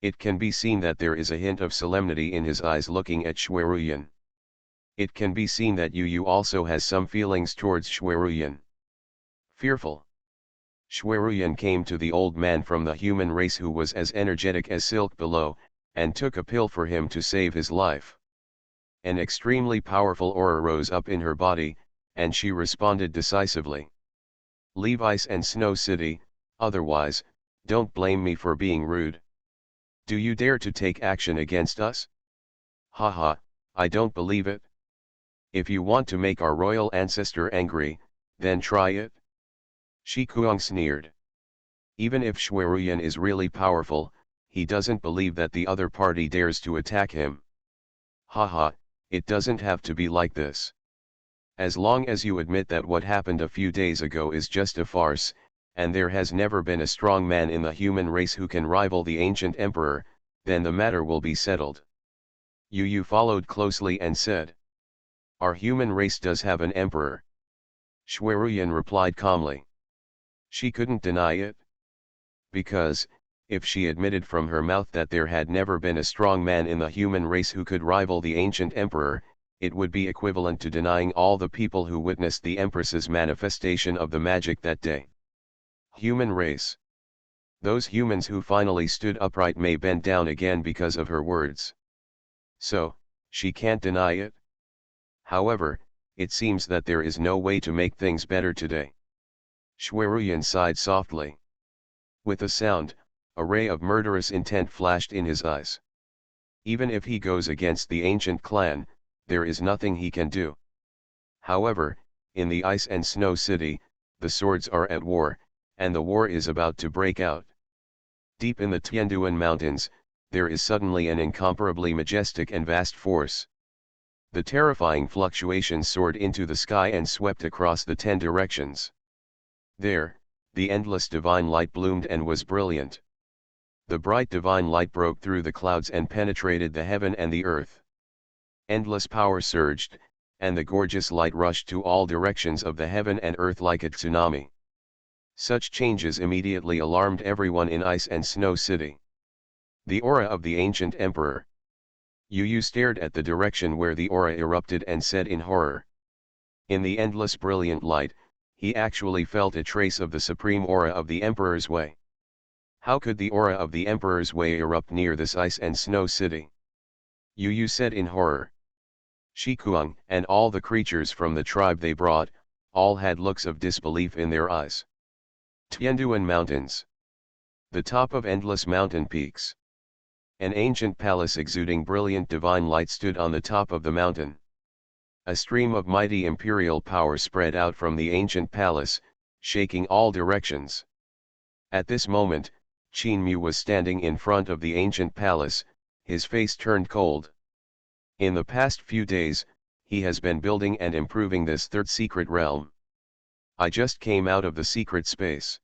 It can be seen that there is a hint of solemnity in his eyes looking at Shweruyan. It can be seen that Yu also has some feelings towards Shweruyan. Fearful. Shweruyan came to the old man from the human race who was as energetic as silk below, and took a pill for him to save his life. An extremely powerful aura rose up in her body, and she responded decisively. Leave Ice and Snow City, otherwise, don't blame me for being rude. Do you dare to take action against us? Haha, I don't believe it. If you want to make our royal ancestor angry, then try it. Shi Kuang sneered. Even if Shweruyan is really powerful, he doesn't believe that the other party dares to attack him. Haha, it doesn't have to be like this. As long as you admit that what happened a few days ago is just a farce, and there has never been a strong man in the human race who can rival the ancient emperor, then the matter will be settled. Yu followed closely and said. Our human race does have an emperor. Shweruyan replied calmly. She couldn't deny it. Because, if she admitted from her mouth that there had never been a strong man in the human race who could rival the ancient emperor, it would be equivalent to denying all the people who witnessed the Empress's manifestation of the magic that day. Human race. Those humans who finally stood upright may bend down again because of her words. So, she can't deny it. However, it seems that there is no way to make things better today. Shweruyan sighed softly. With a sound, a ray of murderous intent flashed in his eyes. Even if he goes against the ancient clan, there is nothing he can do. However, in the Ice and Snow City, the swords are at war, and the war is about to break out. Deep in the Tianduan Mountains, there is suddenly an incomparably majestic and vast force. The terrifying fluctuations soared into the sky and swept across the 10 directions. There, the endless divine light bloomed and was brilliant. The bright divine light broke through the clouds and penetrated the heaven and the earth. Endless power surged, and the gorgeous light rushed to all directions of the heaven and earth like a tsunami. Such changes immediately alarmed everyone in Ice and Snow City. The aura of the ancient emperor. Yu stared at the direction where the aura erupted and said in horror. In the endless brilliant light, he actually felt a trace of the supreme aura of the Emperor's Way. How could the aura of the Emperor's Way erupt near this Ice and Snow City? Yu said in horror. Shi Kuang and all the creatures from the tribe they brought, all had looks of disbelief in their eyes. Tianduan Mountains. The top of endless mountain peaks. An ancient palace exuding brilliant divine light stood on the top of the mountain. A stream of mighty imperial power spread out from the ancient palace, shaking all directions. At this moment, Qin Mu was standing in front of the ancient palace, his face turned cold. In the past few days, he has been building and improving this third secret realm. I just came out of the secret space.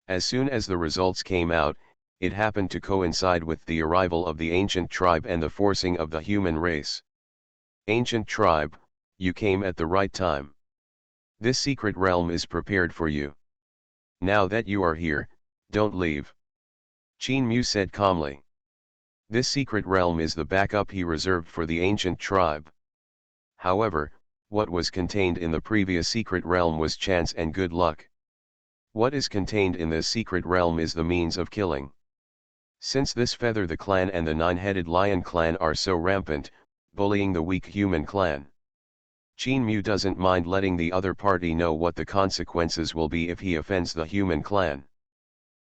As soon as the results came out, it happened to coincide with the arrival of the ancient tribe and the forcing of the human race. Ancient tribe, you came at the right time. This secret realm is prepared for you. Now that you are here, don't leave. Qin Mu said calmly. This secret realm is the backup he reserved for the ancient tribe. However, what was contained in the previous secret realm was chance and good luck. What is contained in this secret realm is the means of killing. Since this Feather the clan and the Nine-Headed Lion clan are so rampant, bullying the weak human clan. Qin Mu doesn't mind letting the other party know what the consequences will be if he offends the human clan.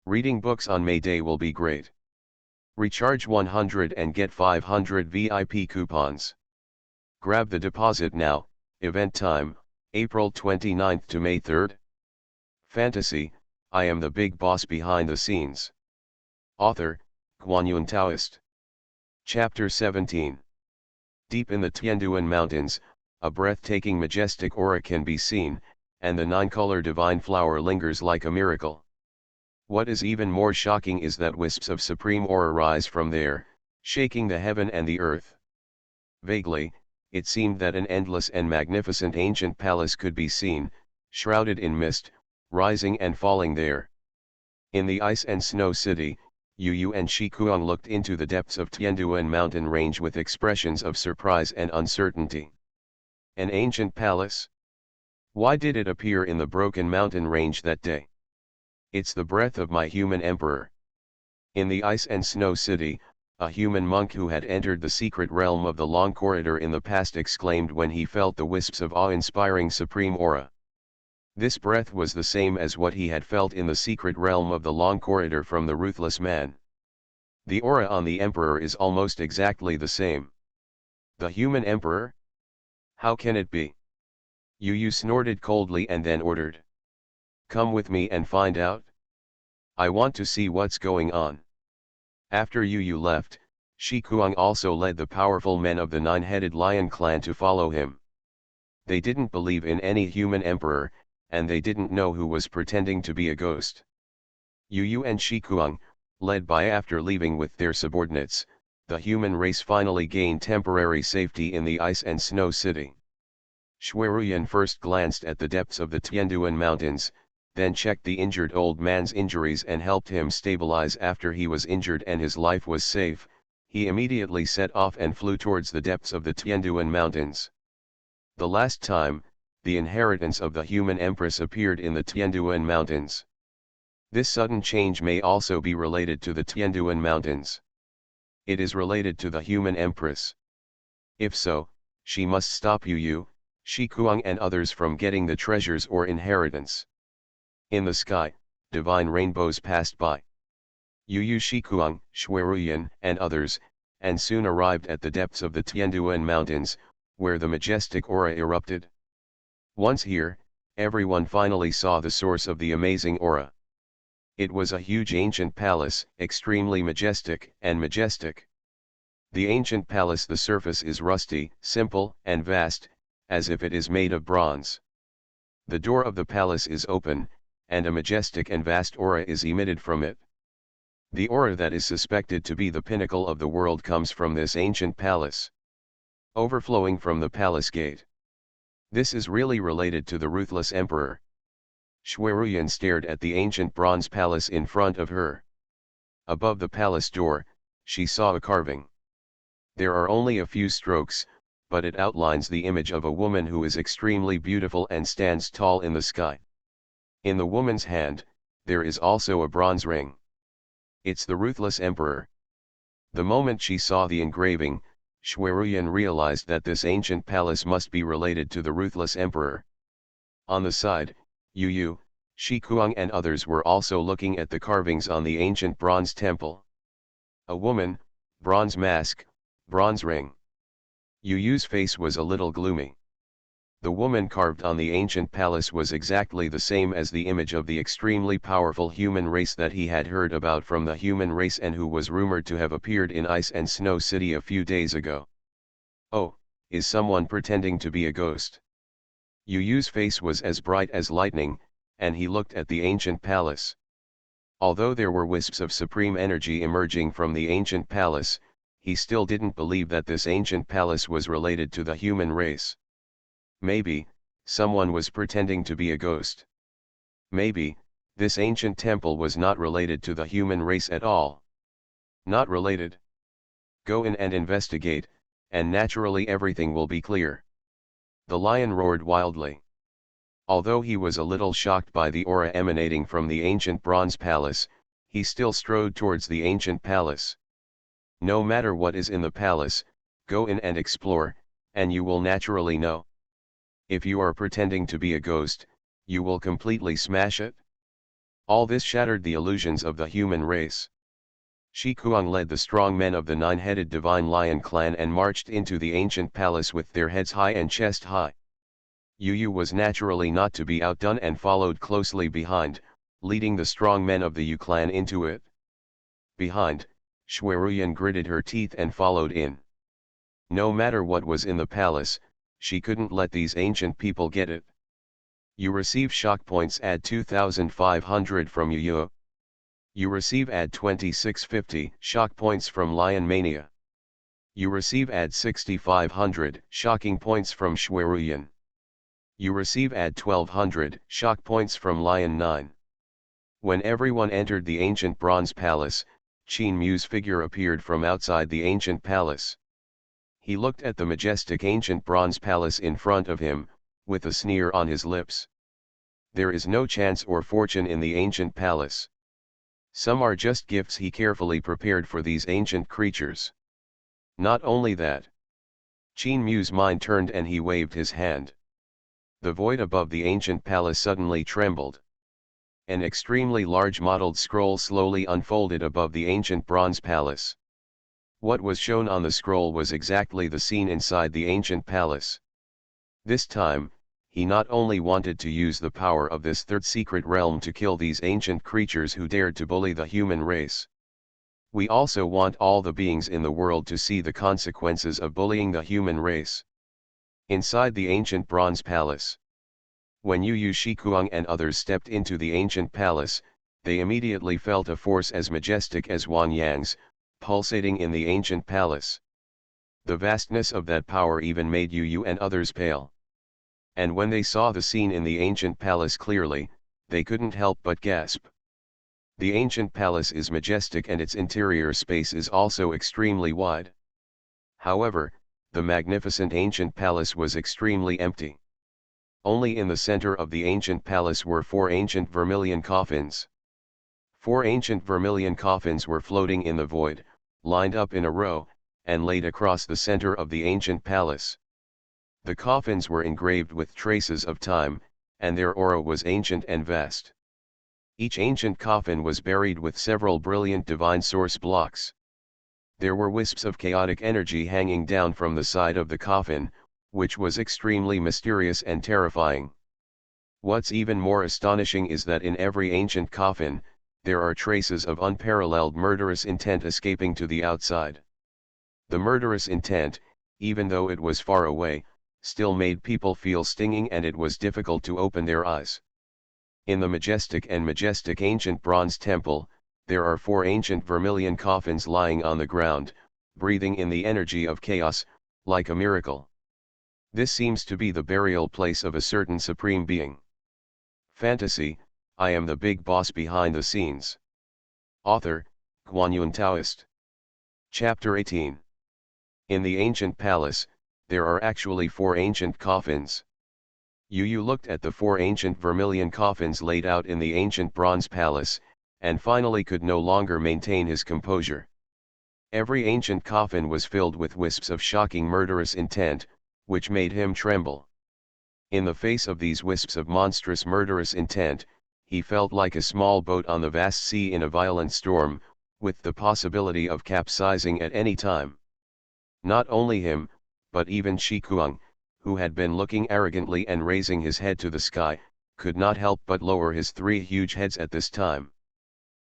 Reading books on May Day will be great. Recharge 100 and get 500 VIP coupons. Grab the deposit now. Event time, April 29th to May 3rd. Fantasy, I am the big boss behind the scenes. Author, Guanyun Taoist. Chapter 17. Deep in the Tianduan Mountains, a breathtaking majestic aura can be seen, and the nine-color divine flower lingers like a miracle. What is even more shocking is that wisps of supreme aura rise from there, shaking the heaven and the earth. Vaguely, it seemed that an endless and magnificent ancient palace could be seen, shrouded in mist, rising and falling there. In the ice and snow city, Yu Yu and Shi Kuang looked into the depths of Tianduan mountain range with expressions of surprise and uncertainty. An ancient palace? Why did it appear in the broken mountain range that day? It's the breath of my human emperor. In the ice and snow city, a human monk who had entered the secret realm of the long corridor in the past exclaimed when he felt the wisps of awe-inspiring supreme aura. This breath was the same as what he had felt in the secret realm of the long corridor from the ruthless man. The aura on the emperor is almost exactly the same. The human emperor? How can it be? Yu Yu snorted coldly and then ordered. Come with me and find out. I want to see what's going on. After Yu Yu left, Shi Kuang also led the powerful men of the nine-headed lion clan to follow him. They didn't believe in any human emperor, and they didn't know who was pretending to be a ghost. Yu Yu and Shi Kuang, led by after leaving with their subordinates, the human race finally gained temporary safety in the ice and snow city. Xueruyan first glanced at the depths of the Tianduan mountains, then checked the injured old man's injuries and helped him stabilize after he was injured and his life was safe. He immediately set off and flew towards the depths of the Tianduan mountains. The last time, the inheritance of the human empress appeared in the Tianduan mountains. This sudden change may also be related to the Tianduan mountains. It is related to the human empress. If so, she must stop Yu Yu, Shi Kuang and others from getting the treasures or inheritance. In the sky, divine rainbows passed by. Yu Yu, Shi Kuang, Xueruyan and others, and soon arrived at the depths of the Tianduan mountains, where the majestic aura erupted. Once here, everyone finally saw the source of the amazing aura. It was a huge ancient palace, extremely majestic. The ancient palace, the surface is rusty, simple, and vast, as if it is made of bronze. The door of the palace is open, and a majestic and vast aura is emitted from it. The aura that is suspected to be the pinnacle of the world comes from this ancient palace, overflowing from the palace gate. This is really related to the ruthless emperor. Xueruyan stared at the ancient bronze palace in front of her. Above the palace door, she saw a carving. There are only a few strokes, but it outlines the image of a woman who is extremely beautiful and stands tall in the sky. In the woman's hand, there is also a bronze ring. It's the ruthless emperor. The moment she saw the engraving, Xueruyan realized that this ancient palace must be related to the ruthless emperor. On the side, Yu Yu, Shi Kuang and others were also looking at the carvings on the ancient bronze temple. A woman, bronze mask, bronze ring. Yu Yu's face was a little gloomy. The woman carved on the ancient palace was exactly the same as the image of the extremely powerful human race that he had heard about from the human race and who was rumored to have appeared in Ice and Snow City a few days ago. Oh, is someone pretending to be a ghost? Yu Yu's face was as bright as lightning, and he looked at the ancient palace. Although there were wisps of supreme energy emerging from the ancient palace, he still didn't believe that this ancient palace was related to the human race. Maybe, someone was pretending to be a ghost. Maybe, this ancient temple was not related to the human race at all. Not related? Go in and investigate, and naturally everything will be clear. The lion roared wildly. Although he was a little shocked by the aura emanating from the ancient bronze palace, he still strode towards the ancient palace. No matter what is in the palace, go in and explore, and you will naturally know. If you are pretending to be a ghost, you will completely smash it. All this shattered the illusions of the human race. Shi Kuang led the strong men of the nine-headed divine lion clan and marched into the ancient palace with their heads high and chest high. Yu Yu was naturally not to be outdone and followed closely behind, leading the strong men of the Yu clan into it. Behind, Xueruyan gritted her teeth and followed in. No matter what was in the palace, she couldn't let these ancient people get it. You receive shock points, add 2,500 from Yu Yu. You receive add 2650 shock points from Lion Mania. You receive add 6,500 shocking points from Xueruyan. You receive add 1,200 shock points from Lion 9. When everyone entered the ancient bronze palace, Qin Mu's figure appeared from outside the ancient palace. He looked at the majestic ancient bronze palace in front of him, with a sneer on his lips. There is no chance or fortune in the ancient palace. Some are just gifts he carefully prepared for these ancient creatures. Not only that. Qin Mu's mind turned and he waved his hand. The void above the ancient palace suddenly trembled. An extremely large mottled scroll slowly unfolded above the ancient bronze palace. What was shown on the scroll was exactly the scene inside the ancient palace. This time, he not only wanted to use the power of this third secret realm to kill these ancient creatures who dared to bully the human race. We also want all the beings in the world to see the consequences of bullying the human race. Inside the ancient bronze palace. When Yu Yu, Shi Kuang and others stepped into the ancient palace, they immediately felt a force as majestic as Wan Yang's, pulsating in the ancient palace. The vastness of that power even made Yu Yu and others pale. And when they saw the scene in the ancient palace clearly, they couldn't help but gasp. The ancient palace is majestic and its interior space is also extremely wide. However, the magnificent ancient palace was extremely empty. Only in the center of the ancient palace were 4 ancient vermilion coffins. 4 ancient vermilion coffins were floating in the void, lined up in a row, and laid across the center of the ancient palace. The coffins were engraved with traces of time, and their aura was ancient and vast. Each ancient coffin was buried with several brilliant divine source blocks. There were wisps of chaotic energy hanging down from the side of the coffin, which was extremely mysterious and terrifying. What's even more astonishing is that in every ancient coffin, there are traces of unparalleled murderous intent escaping to the outside. The murderous intent, even though it was far away, still made people feel stinging and it was difficult to open their eyes. In the majestic ancient bronze temple, there are 4 ancient vermilion coffins lying on the ground, breathing in the energy of chaos, like a miracle. This seems to be the burial place of a certain supreme being. Fantasy, I am the big boss behind the scenes. Author, Guanyun Taoist. Chapter 18. In the ancient palace, there are actually 4 ancient coffins. Yu Yu looked at the 4 ancient vermilion coffins laid out in the ancient bronze palace, and finally could no longer maintain his composure. Every ancient coffin was filled with wisps of shocking murderous intent, which made him tremble. In the face of these wisps of monstrous murderous intent, he felt like a small boat on the vast sea in a violent storm, with the possibility of capsizing at any time. Not only him, but even Shi Kuang, who had been looking arrogantly and raising his head to the sky, could not help but lower his 3 huge heads at this time.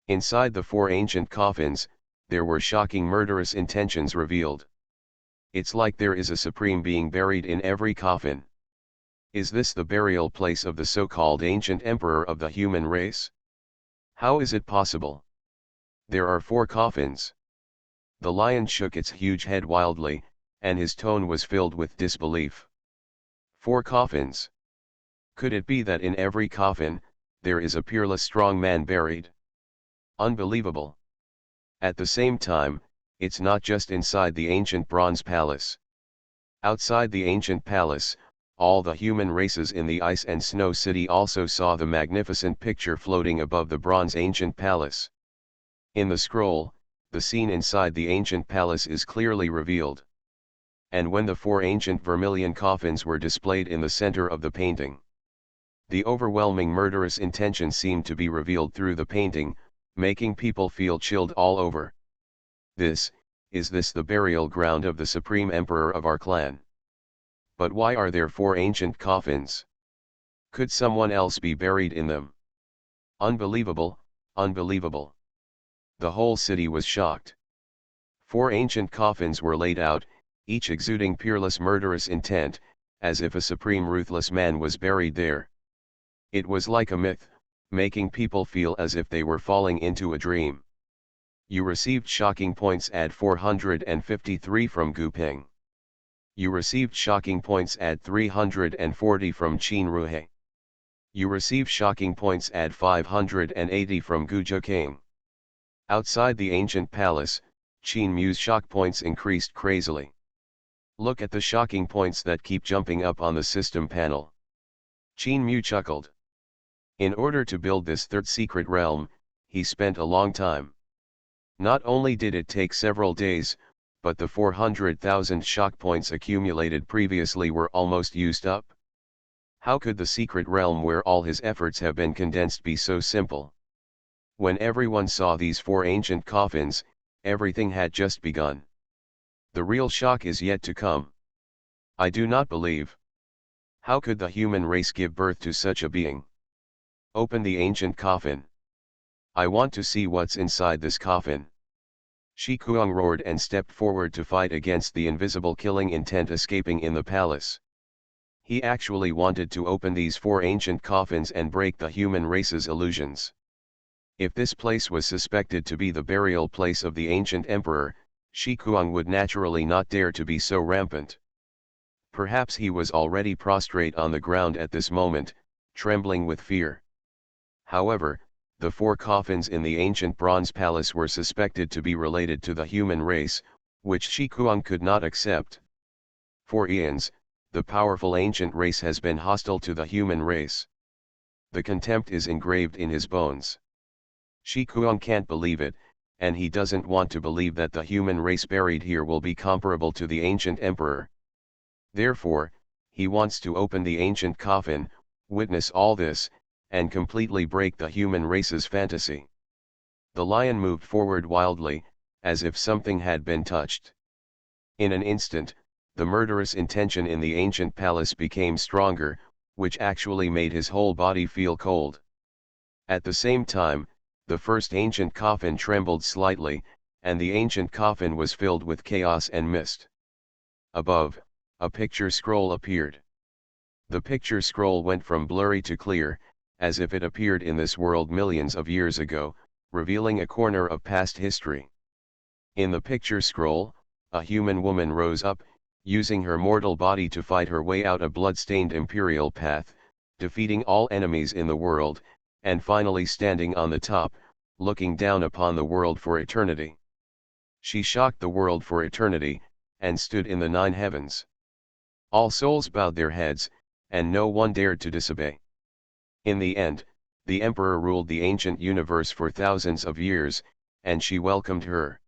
Inside the 4 ancient coffins, there were shocking murderous intentions revealed. It's like there is a supreme being buried in every coffin. Is this the burial place of the so-called ancient emperor of the human race? How is it possible? There are 4 coffins. The lion shook its huge head wildly, and his tone was filled with disbelief. 4 coffins. Could it be that in every coffin, there is a peerless strong man buried? Unbelievable. At the same time, it's not just inside the ancient bronze palace. Outside the ancient palace, all the human races in the ice and snow city also saw the magnificent picture floating above the bronze ancient palace. In the scroll, the scene inside the ancient palace is clearly revealed. and when the four ancient vermilion coffins were displayed in the center of the painting. The overwhelming murderous intention seemed to be revealed through the painting, making people feel chilled all over. Is this the burial ground of the supreme emperor of our clan? But why are there four ancient coffins? Could someone else be buried in them? Unbelievable, unbelievable. The whole city was shocked. Four ancient coffins were laid out, each exuding peerless murderous intent, as if a supreme ruthless man was buried there. It was like a myth, making people feel as if they were falling into a dream. You received shocking points at 453 from Guping. You received shocking points at 340 from Qin Ruhe. You received shocking points at 580 from Gujokang. Outside the ancient palace, Qin Mu's shock points increased crazily. Look at the shocking points that keep jumping up on the system panel. Qin Mu chuckled. In order to build this third secret realm, he spent a long time. Not only did it take several days, but the 400,000 shock points accumulated previously were almost used up. How could the secret realm where all his efforts have been condensed be so simple? When everyone saw these four ancient coffins, everything had just begun. The real shock is yet to come. I do not believe. How could the human race give birth to such a being? Open the ancient coffin. I want to see what's inside this coffin. Shi Kuang roared and stepped forward to fight against the invisible killing intent escaping in the palace. He actually wanted to open these four ancient coffins and break the human race's illusions. If this place was suspected to be the burial place of the ancient emperor, Shi Kuang would naturally not dare to be so rampant. Perhaps he was already prostrate on the ground at this moment, trembling with fear. However, the four coffins in the ancient bronze palace were suspected to be related to the human race, which Shi Kuang could not accept. For eons, the powerful ancient race has been hostile to the human race. The contempt is engraved in his bones. Shi Kuang can't believe it, and he doesn't want to believe that the human race buried here will be comparable to the ancient emperor. Therefore, he wants to open the ancient coffin, witness all this, and completely break the human race's fantasy. The lion moved forward wildly, as if something had been touched. In an instant, the murderous intention in the ancient palace became stronger, which actually made his whole body feel cold. At the same time, the first ancient coffin trembled slightly, and the ancient coffin was filled with chaos and mist. Above, a picture scroll appeared. The picture scroll went from blurry to clear, as if it appeared in this world millions of years ago, revealing a corner of past history. In the picture scroll, a human woman rose up, using her mortal body to fight her way out a blood-stained imperial path, defeating all enemies in the world, and finally standing on the top, looking down upon the world for eternity. She shocked the world for eternity, and stood in the 9 heavens. All souls bowed their heads, and no one dared to disobey. In the end, the emperor ruled the ancient universe for thousands of years, and she welcomed her.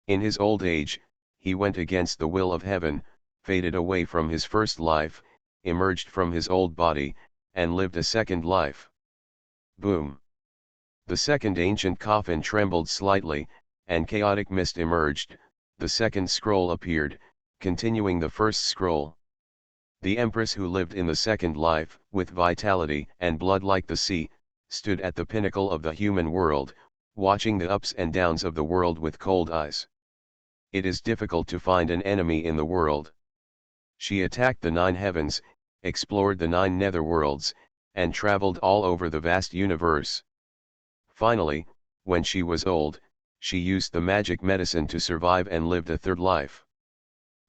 In his old age, he went against the will of heaven, faded away from his first life, emerged from his old body, and lived a second life. Boom! The second ancient coffin trembled slightly, and chaotic mist emerged. The second scroll appeared, continuing the first scroll. The empress who lived in the second life, with vitality and blood like the sea, stood at the pinnacle of the human world, watching the ups and downs of the world with cold eyes. It is difficult to find an enemy in the world. She attacked the 9 heavens, explored the 9 netherworlds, and traveled all over the vast universe. Finally, when she was old, she used the magic medicine to survive and lived a third life.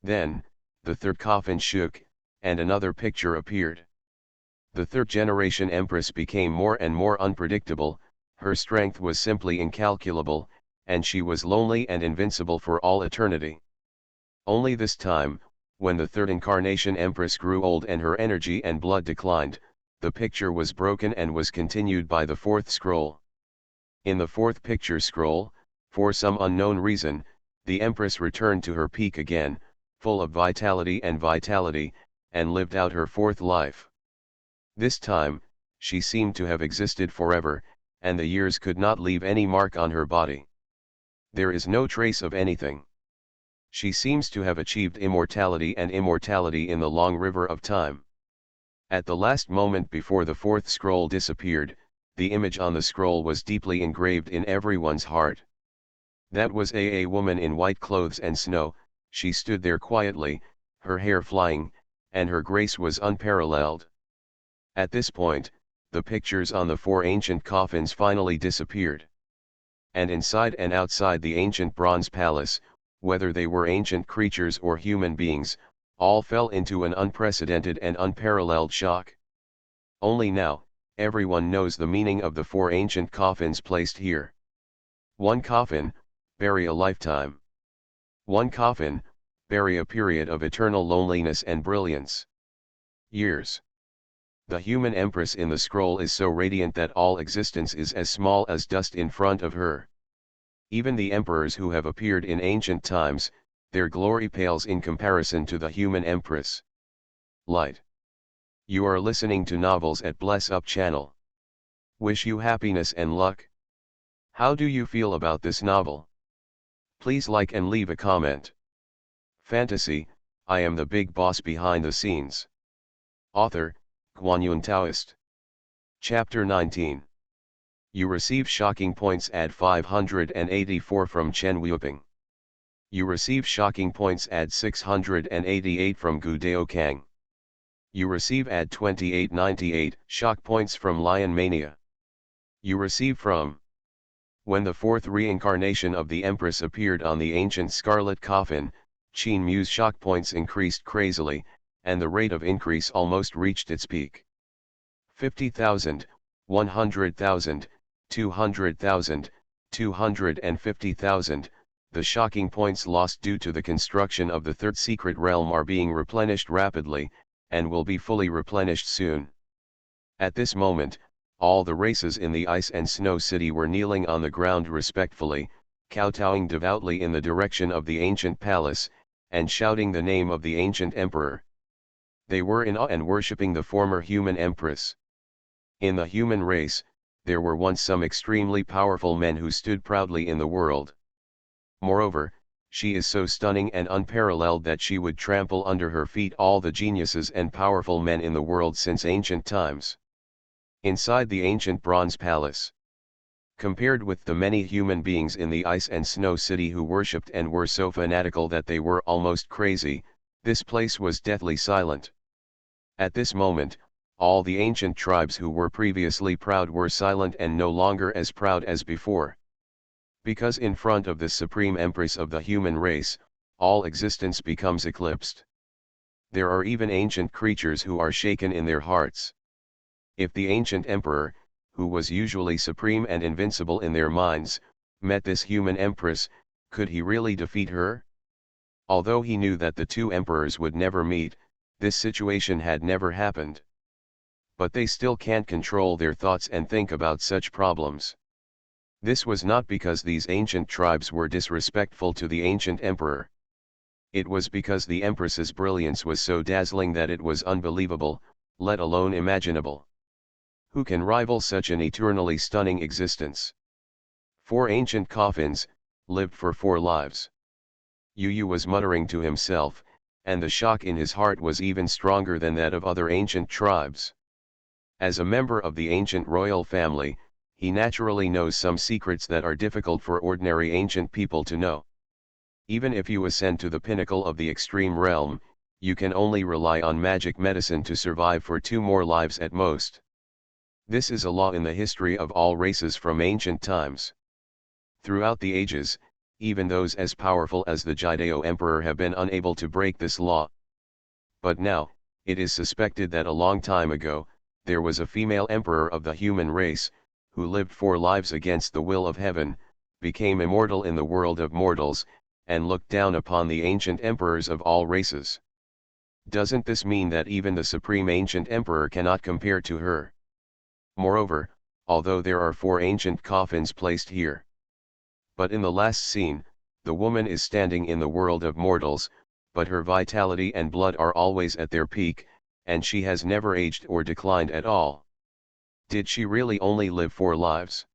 Then, the third coffin shook, and another picture appeared. The third generation empress became more and more unpredictable, her strength was simply incalculable, and she was lonely and invincible for all eternity. Only this time, when the third incarnation empress grew old and her energy and blood declined, the picture was broken and was continued by the fourth scroll. In the fourth picture scroll, for some unknown reason, the empress returned to her peak again, full of vitality, and lived out her fourth life. This time, she seemed to have existed forever, and the years could not leave any mark on her body. There is no trace of anything. She seems to have achieved immortality in the long river of time. At the last moment before the fourth scroll disappeared, the image on the scroll was deeply engraved in everyone's heart. That was a woman in white clothes and snow. She stood there quietly, her hair flying, and her grace was unparalleled. At this point, the pictures on the four ancient coffins finally disappeared. And inside and outside the ancient bronze palace, whether they were ancient creatures or human beings, all fell into an unprecedented and unparalleled shock. Only now, everyone knows the meaning of the four ancient coffins placed here. One coffin, bury a lifetime. One coffin, bury a period of eternal loneliness and brilliance. Years. The human empress in the scroll is so radiant that all existence is as small as dust in front of her. Even the emperors who have appeared in ancient times, their glory pales in comparison to the human empress. Light. You are listening to Novels at Bless Up channel. Wish you happiness and luck. How do you feel about this novel? Please like and leave a comment. Fantasy, I am the big boss behind the scenes. Author, Guanyun Taoist. Chapter 19. You receive shocking points add 584 from Chen Wuoping. You receive shocking points add 688 from Gu Dao Kang. You receive add 2898 shock points from Lion Mania. You receive from when the fourth reincarnation of the Empress appeared on the ancient scarlet coffin, Qin Mu's shock points increased crazily, and the rate of increase almost reached its peak. 50,000, 100,000, 200,000, 250,000, the shocking points lost due to the construction of the third secret realm are being replenished rapidly, and will be fully replenished soon. At this moment, all the races in the Ice and Snow City were kneeling on the ground respectfully, kowtowing devoutly in the direction of the ancient palace, and shouting the name of the ancient emperor. They were in awe and worshipping the former human empress. In the human race, there were once some extremely powerful men who stood proudly in the world. Moreover, she is so stunning and unparalleled that she would trample under her feet all the geniuses and powerful men in the world since ancient times. Inside the ancient bronze palace, compared with the many human beings in the Ice and Snow City who worshipped and were so fanatical that they were almost crazy, this place was deathly silent. At this moment, all the ancient tribes who were previously proud were silent and no longer as proud as before. Because in front of the Supreme Empress of the human race, all existence becomes eclipsed. There are even ancient creatures who are shaken in their hearts. If the ancient emperor, who was usually supreme and invincible in their minds, met this human empress, could he really defeat her? Although he knew that the two emperors would never meet, this situation had never happened. But they still can't control their thoughts and think about such problems. This was not because these ancient tribes were disrespectful to the ancient emperor. It was because the empress's brilliance was so dazzling that it was unbelievable, let alone imaginable. Who can rival such an eternally stunning existence? 4 ancient coffins, lived for 4 lives. Yu was muttering to himself, and the shock in his heart was even stronger than that of other ancient tribes. As a member of the ancient royal family, he naturally knows some secrets that are difficult for ordinary ancient people to know. Even if you ascend to the pinnacle of the extreme realm, you can only rely on magic medicine to survive for 2 more lives at most. This is a law in the history of all races from ancient times. Throughout the ages, even those as powerful as the Jidao Emperor have been unable to break this law. But now, it is suspected that a long time ago, there was a female emperor of the human race, who lived 4 lives against the will of heaven, became immortal in the world of mortals, and looked down upon the ancient emperors of all races. Doesn't this mean that even the supreme ancient emperor cannot compare to her? Moreover, although there are 4 ancient coffins placed here, but in the last scene, the woman is standing in the world of mortals, but her vitality and blood are always at their peak, and she has never aged or declined at all. Did she really only live 4 lives?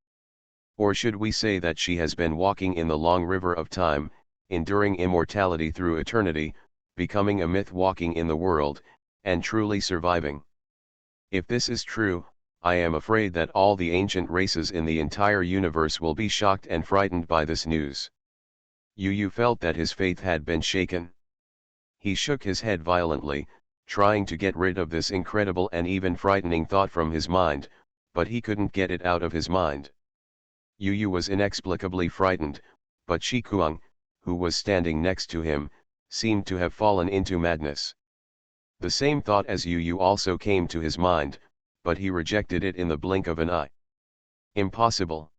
Or should we say that she has been walking in the long river of time, enduring immortality through eternity, becoming a myth walking in the world, and truly surviving? If this is true, I am afraid that all the ancient races in the entire universe will be shocked and frightened by this news. Yu felt that his faith had been shaken. He shook his head violently, trying to get rid of this incredible and even frightening thought from his mind, but he couldn't get it out of his mind. Yu was inexplicably frightened, but Shi Kuang, who was standing next to him, seemed to have fallen into madness. The same thought as Yu also came to his mind, but he rejected it in the blink of an eye. Impossible.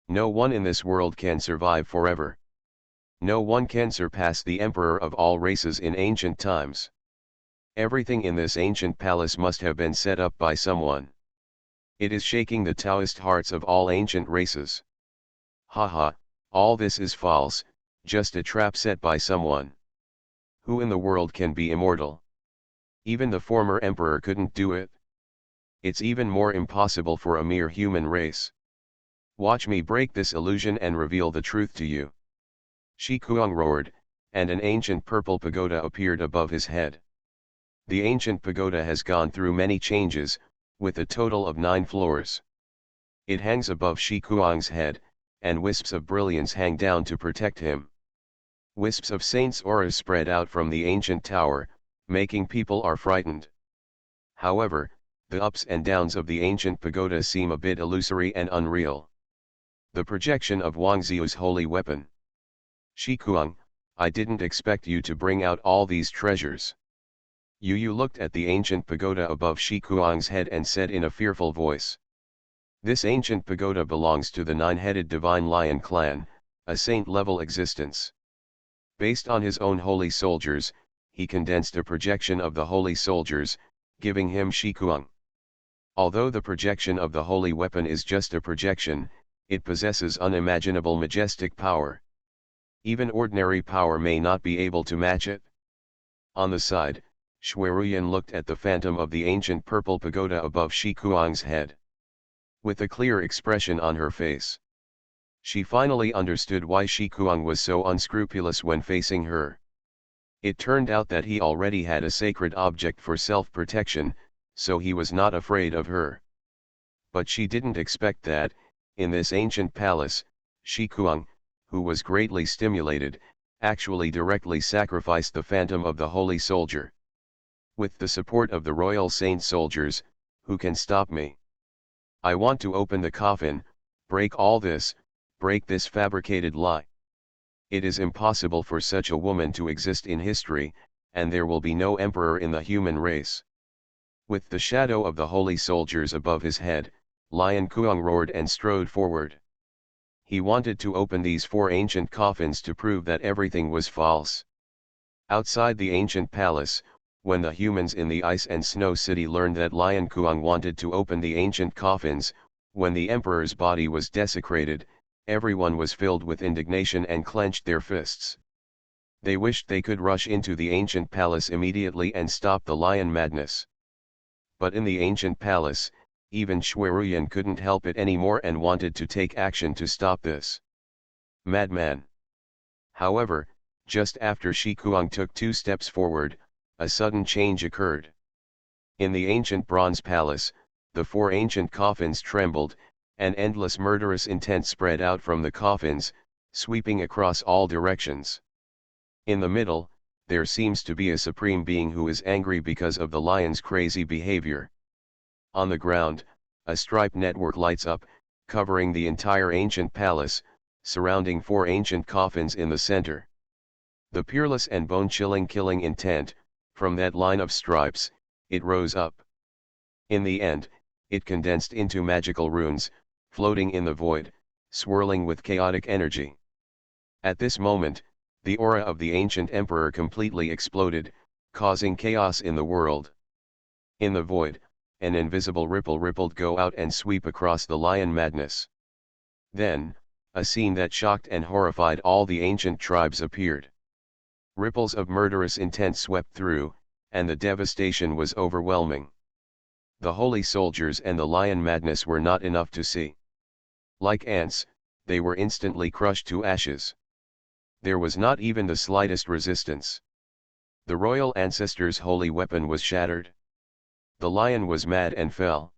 No one in this world can survive forever. No one can surpass the emperor of all races in ancient times. Everything in this ancient palace must have been set up by someone. It is shaking the Taoist hearts of all ancient races. Haha, all this is false, just a trap set by someone. Who in the world can be immortal? Even the former emperor couldn't do it. It's even more impossible for a mere human race. Watch me break this illusion and reveal the truth to you. Shi Kuang roared, and an ancient purple pagoda appeared above his head. The ancient pagoda has gone through many changes, with a total of 9 floors. It hangs above Shi Kuang's head, and wisps of brilliance hang down to protect him. Wisps of saints' auras spread out from the ancient tower, making people are frightened. However, the ups and downs of the ancient pagoda seem a bit illusory and unreal. The projection of Wang Ziu's holy weapon. Shi Kuang, I didn't expect you to bring out all these treasures. Yu looked at the ancient pagoda above Shi Kuang's head and said in a fearful voice. This ancient pagoda belongs to the 9-headed divine lion clan, a saint-level existence. Based on his own holy soldiers, he condensed a projection of the holy soldiers, giving him Shi Kuang. Although the projection of the holy weapon is just a projection, it possesses unimaginable majestic power. Even ordinary power may not be able to match it. On the side, Xueruyan looked at the phantom of the ancient purple pagoda above Shi Kuang's head. With a clear expression on her face. She finally understood why Shi Kuang was so unscrupulous when facing her. It turned out that he already had a sacred object for self-protection, so he was not afraid of her. But she didn't expect that, in this ancient palace, Shi Kuang, who was greatly stimulated, actually directly sacrificed the phantom of the holy soldier. With the support of the royal saint soldiers, who can stop me? I want to open the coffin, break this fabricated lie. It is impossible for such a woman to exist in history, and there will be no emperor in the human race. With the shadow of the holy soldiers above his head, Lion Kuang roared and strode forward. He wanted to open these 4 ancient coffins to prove that everything was false. Outside the ancient palace, when the humans in the ice and snow city learned that Lion Kuang wanted to open the ancient coffins, when the emperor's body was desecrated, everyone was filled with indignation and clenched their fists. They wished they could rush into the ancient palace immediately and stop the lion madness. But in the ancient palace, even Xueruyan couldn't help it anymore and wanted to take action to stop this madman. However, just after Shi Kuang took 2 steps forward, a sudden change occurred. In the ancient bronze palace, the 4 ancient coffins trembled, and endless murderous intent spread out from the coffins, sweeping across all directions. In the middle, there seems to be a supreme being who is angry because of the lion's crazy behavior. On the ground, a striped network lights up, covering the entire ancient palace, surrounding 4 ancient coffins in the center. The peerless and bone-chilling killing intent, from that line of stripes, it rose up. In the end, it condensed into magical runes, floating in the void, swirling with chaotic energy. At this moment, the aura of the ancient emperor completely exploded, causing chaos in the world. In the void, an invisible ripple rippled go out and sweep across the lion madness. Then, a scene that shocked and horrified all the ancient tribes appeared. Ripples of murderous intent swept through, and the devastation was overwhelming. The holy soldiers and the lion madness were not enough to see. Like ants, they were instantly crushed to ashes. There was not even the slightest resistance. The royal ancestors' holy weapon was shattered. The lion was mad and fell.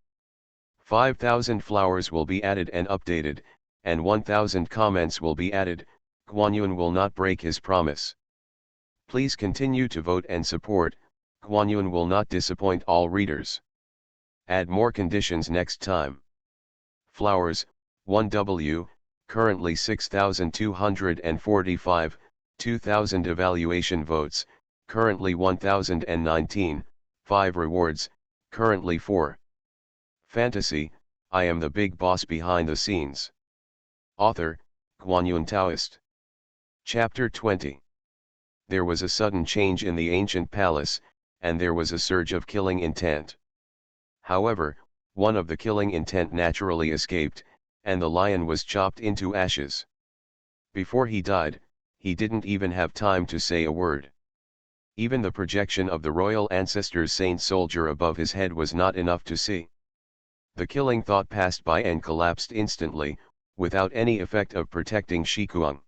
5,000 flowers will be added and updated, and 1,000 comments will be added. Guan Yuan will not break his promise. Please continue to vote and support. Guan Yuan will not disappoint all readers. Add more conditions next time. Flowers, 1W, currently 6,245, 2,000 evaluation votes, currently 1,019, 5 rewards, currently 4. Fantasy, I am the big boss behind the scenes. Author, Guan Yuan Taoist. Chapter 20. There was a sudden change in the ancient palace, and there was a surge of killing intent. However, one of the killing intent naturally escaped, and the lion was chopped into ashes. Before he died, he didn't even have time to say a word. Even the projection of the royal ancestor's saint soldier above his head was not enough to see. The killing thought passed by and collapsed instantly, without any effect of protecting Shikuang.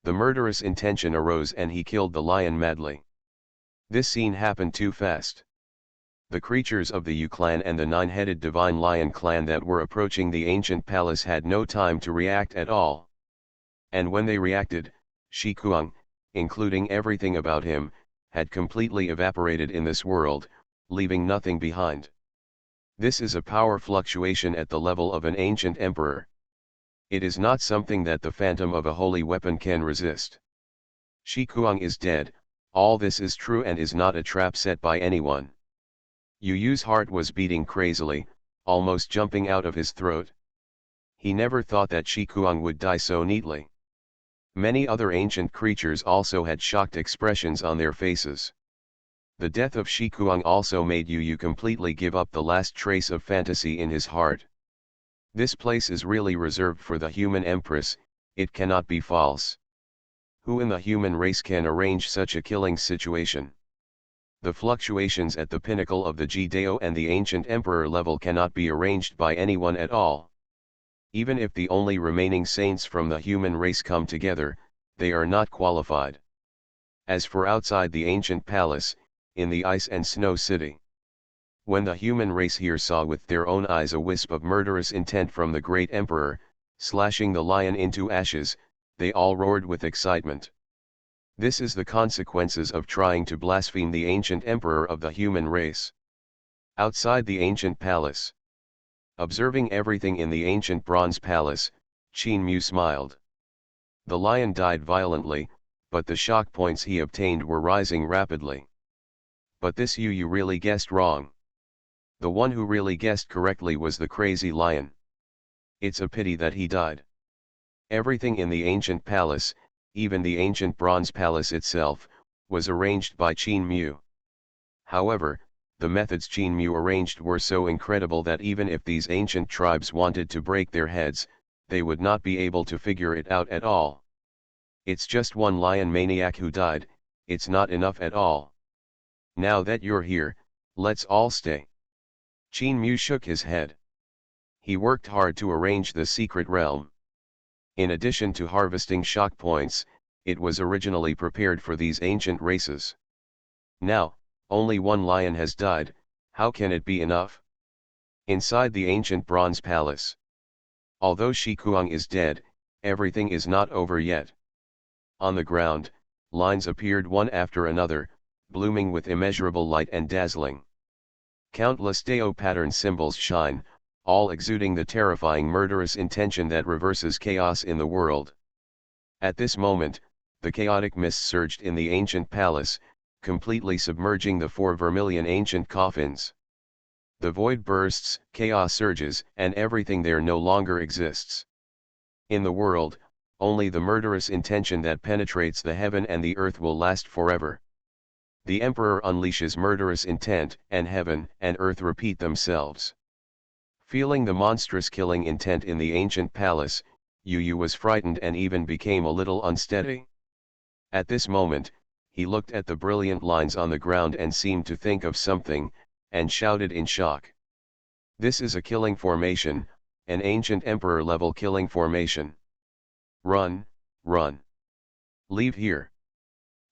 The murderous intention arose and he killed the lion madly. This scene happened too fast. The creatures of the Yu clan and the nine-headed divine lion clan that were approaching the ancient palace had no time to react at all. And when they reacted, Shikuang, including everything about him, had completely evaporated in this world, leaving nothing behind. This is a power fluctuation at the level of an ancient emperor. It is not something that the phantom of a holy weapon can resist. Shikuang is dead. All this is true and is not a trap set by anyone. Yu Yu's heart was beating crazily, almost jumping out of his throat. He never thought that Shikuang would die so neatly. Many other ancient creatures also had shocked expressions on their faces. The death of Shikuang also made Yu Yu completely give up the last trace of fantasy in his heart. This place is really reserved for the human empress, it cannot be false. Who in the human race can arrange such a killing situation? The fluctuations at the pinnacle of the Jidao and the ancient emperor level cannot be arranged by anyone at all. Even if the only remaining saints from the human race come together, they are not qualified. As for outside the ancient palace, in the ice and snow city, when the human race here saw with their own eyes a wisp of murderous intent from the great emperor, slashing the lion into ashes, they all roared with excitement. This is the consequences of trying to blaspheme the ancient emperor of the human race. Outside the ancient palace, observing everything in the ancient bronze palace, Qin Mu smiled. The lion died violently, but the shock points he obtained were rising rapidly. But this Yu Yu really guessed wrong. The one who really guessed correctly was the crazy lion. It's a pity that he died. Everything in the ancient palace, even the ancient bronze palace itself, was arranged by Qin Mu. However, the methods Qin Mu arranged were so incredible that even if these ancient tribes wanted to break their heads, they would not be able to figure it out at all. It's just one lion maniac who died, it's not enough at all. Now that you're here, let's all stay. Qin Mu shook his head. He worked hard to arrange the secret realm. In addition to harvesting shock points, it was originally prepared for these ancient races. Now, only one lion has died, how can it be enough? Inside the ancient bronze palace, although Shikuang is dead, everything is not over yet. On the ground, lines appeared one after another, blooming with immeasurable light and dazzling. Countless Dao pattern symbols shine, all exuding the terrifying murderous intention that reverses chaos in the world. At this moment, the chaotic mist surged in the ancient palace, completely submerging the 4 vermilion ancient coffins. The void bursts, chaos surges, and everything there no longer exists. In the world, only the murderous intention that penetrates the heaven and the earth will last forever. The emperor unleashes murderous intent, and heaven and earth repeat themselves. Feeling the monstrous killing intent in the ancient palace, Yu Yu was frightened and even became a little unsteady. At this moment, he looked at the brilliant lines on the ground and seemed to think of something, and shouted in shock. This is a killing formation, an ancient emperor-level killing formation. Run, run. Leave here.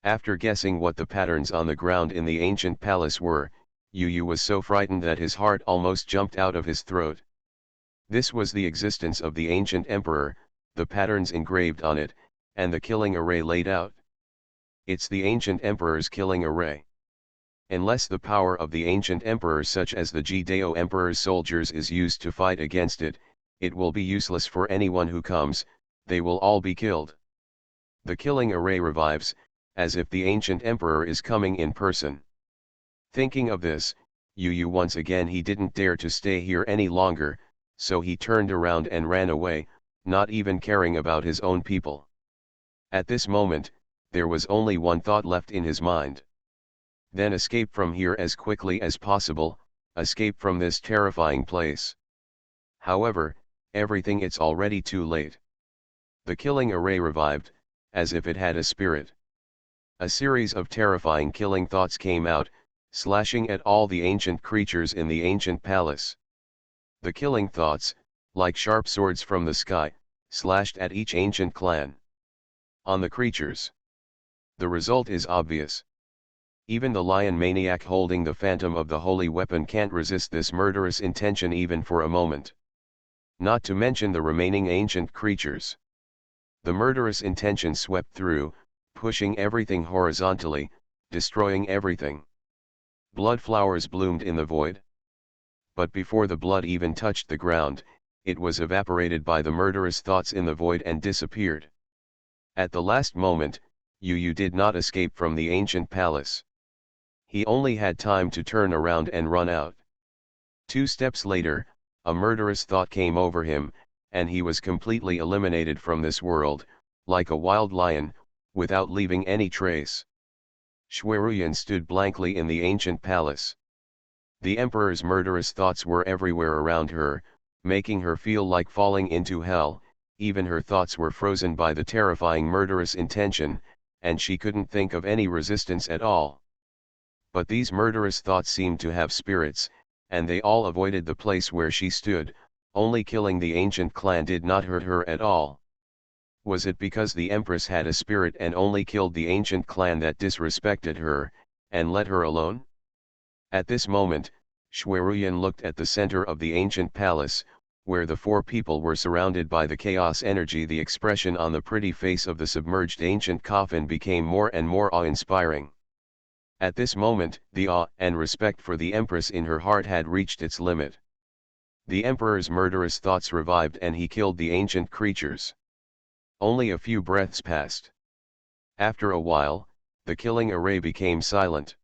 After guessing what the patterns on the ground in the ancient palace were, Yu was so frightened that his heart almost jumped out of his throat. This was the existence of the ancient emperor, the patterns engraved on it, and the killing array laid out. It's the ancient emperor's killing array. Unless the power of the ancient emperor such as the Jidao emperor's soldiers is used to fight against it, it will be useless for anyone who comes, they will all be killed. The killing array revives, as if the ancient emperor is coming in person. Thinking of this, Yu once again he didn't dare to stay here any longer, so he turned around and ran away, not even caring about his own people. At this moment, there was only one thought left in his mind. Then escape from here as quickly as possible, escape from this terrifying place. However, it's already too late. The killing array revived, as if it had a spirit. A series of terrifying killing thoughts came out, slashing at all the ancient creatures in the ancient palace. The killing thoughts, like sharp swords from the sky, slashed at each ancient clan. On the creatures. The result is obvious. Even the lion maniac holding the phantom of the holy weapon can't resist this murderous intention even for a moment. Not to mention the remaining ancient creatures. The murderous intention swept through, pushing everything horizontally, destroying everything. Blood flowers bloomed in the void. But before the blood even touched the ground, it was evaporated by the murderous thoughts in the void and disappeared. At the last moment, Yu did not escape from the ancient palace. He only had time to turn around and run out. 2 steps later, a murderous thought came over him, and he was completely eliminated from this world, like a wild lion, without leaving any trace. Xueruyan stood blankly in the ancient palace. The emperor's murderous thoughts were everywhere around her, making her feel like falling into hell. Even her thoughts were frozen by the terrifying murderous intention, and she couldn't think of any resistance at all. But these murderous thoughts seemed to have spirits, and they all avoided the place where she stood. Only killing the ancient clan did not hurt her at all. Was it because the empress had a spirit and only killed the ancient clan that disrespected her, and let her alone? At this moment, Xueruyan looked at the center of the ancient palace, where the 4 people were surrounded by the chaos energy. The expression on the pretty face of the submerged ancient coffin became more and more awe-inspiring. At this moment, the awe and respect for the empress in her heart had reached its limit. The emperor's murderous thoughts revived and he killed the ancient creatures. Only a few breaths passed. After a while, the killing array became silent.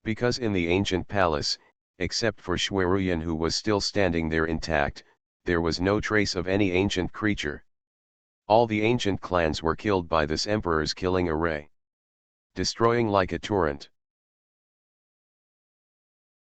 Because in the ancient palace, except for Xueruyan who was still standing there intact, there was no trace of any ancient creature. All the ancient clans were killed by this emperor's killing array. Destroying like a torrent.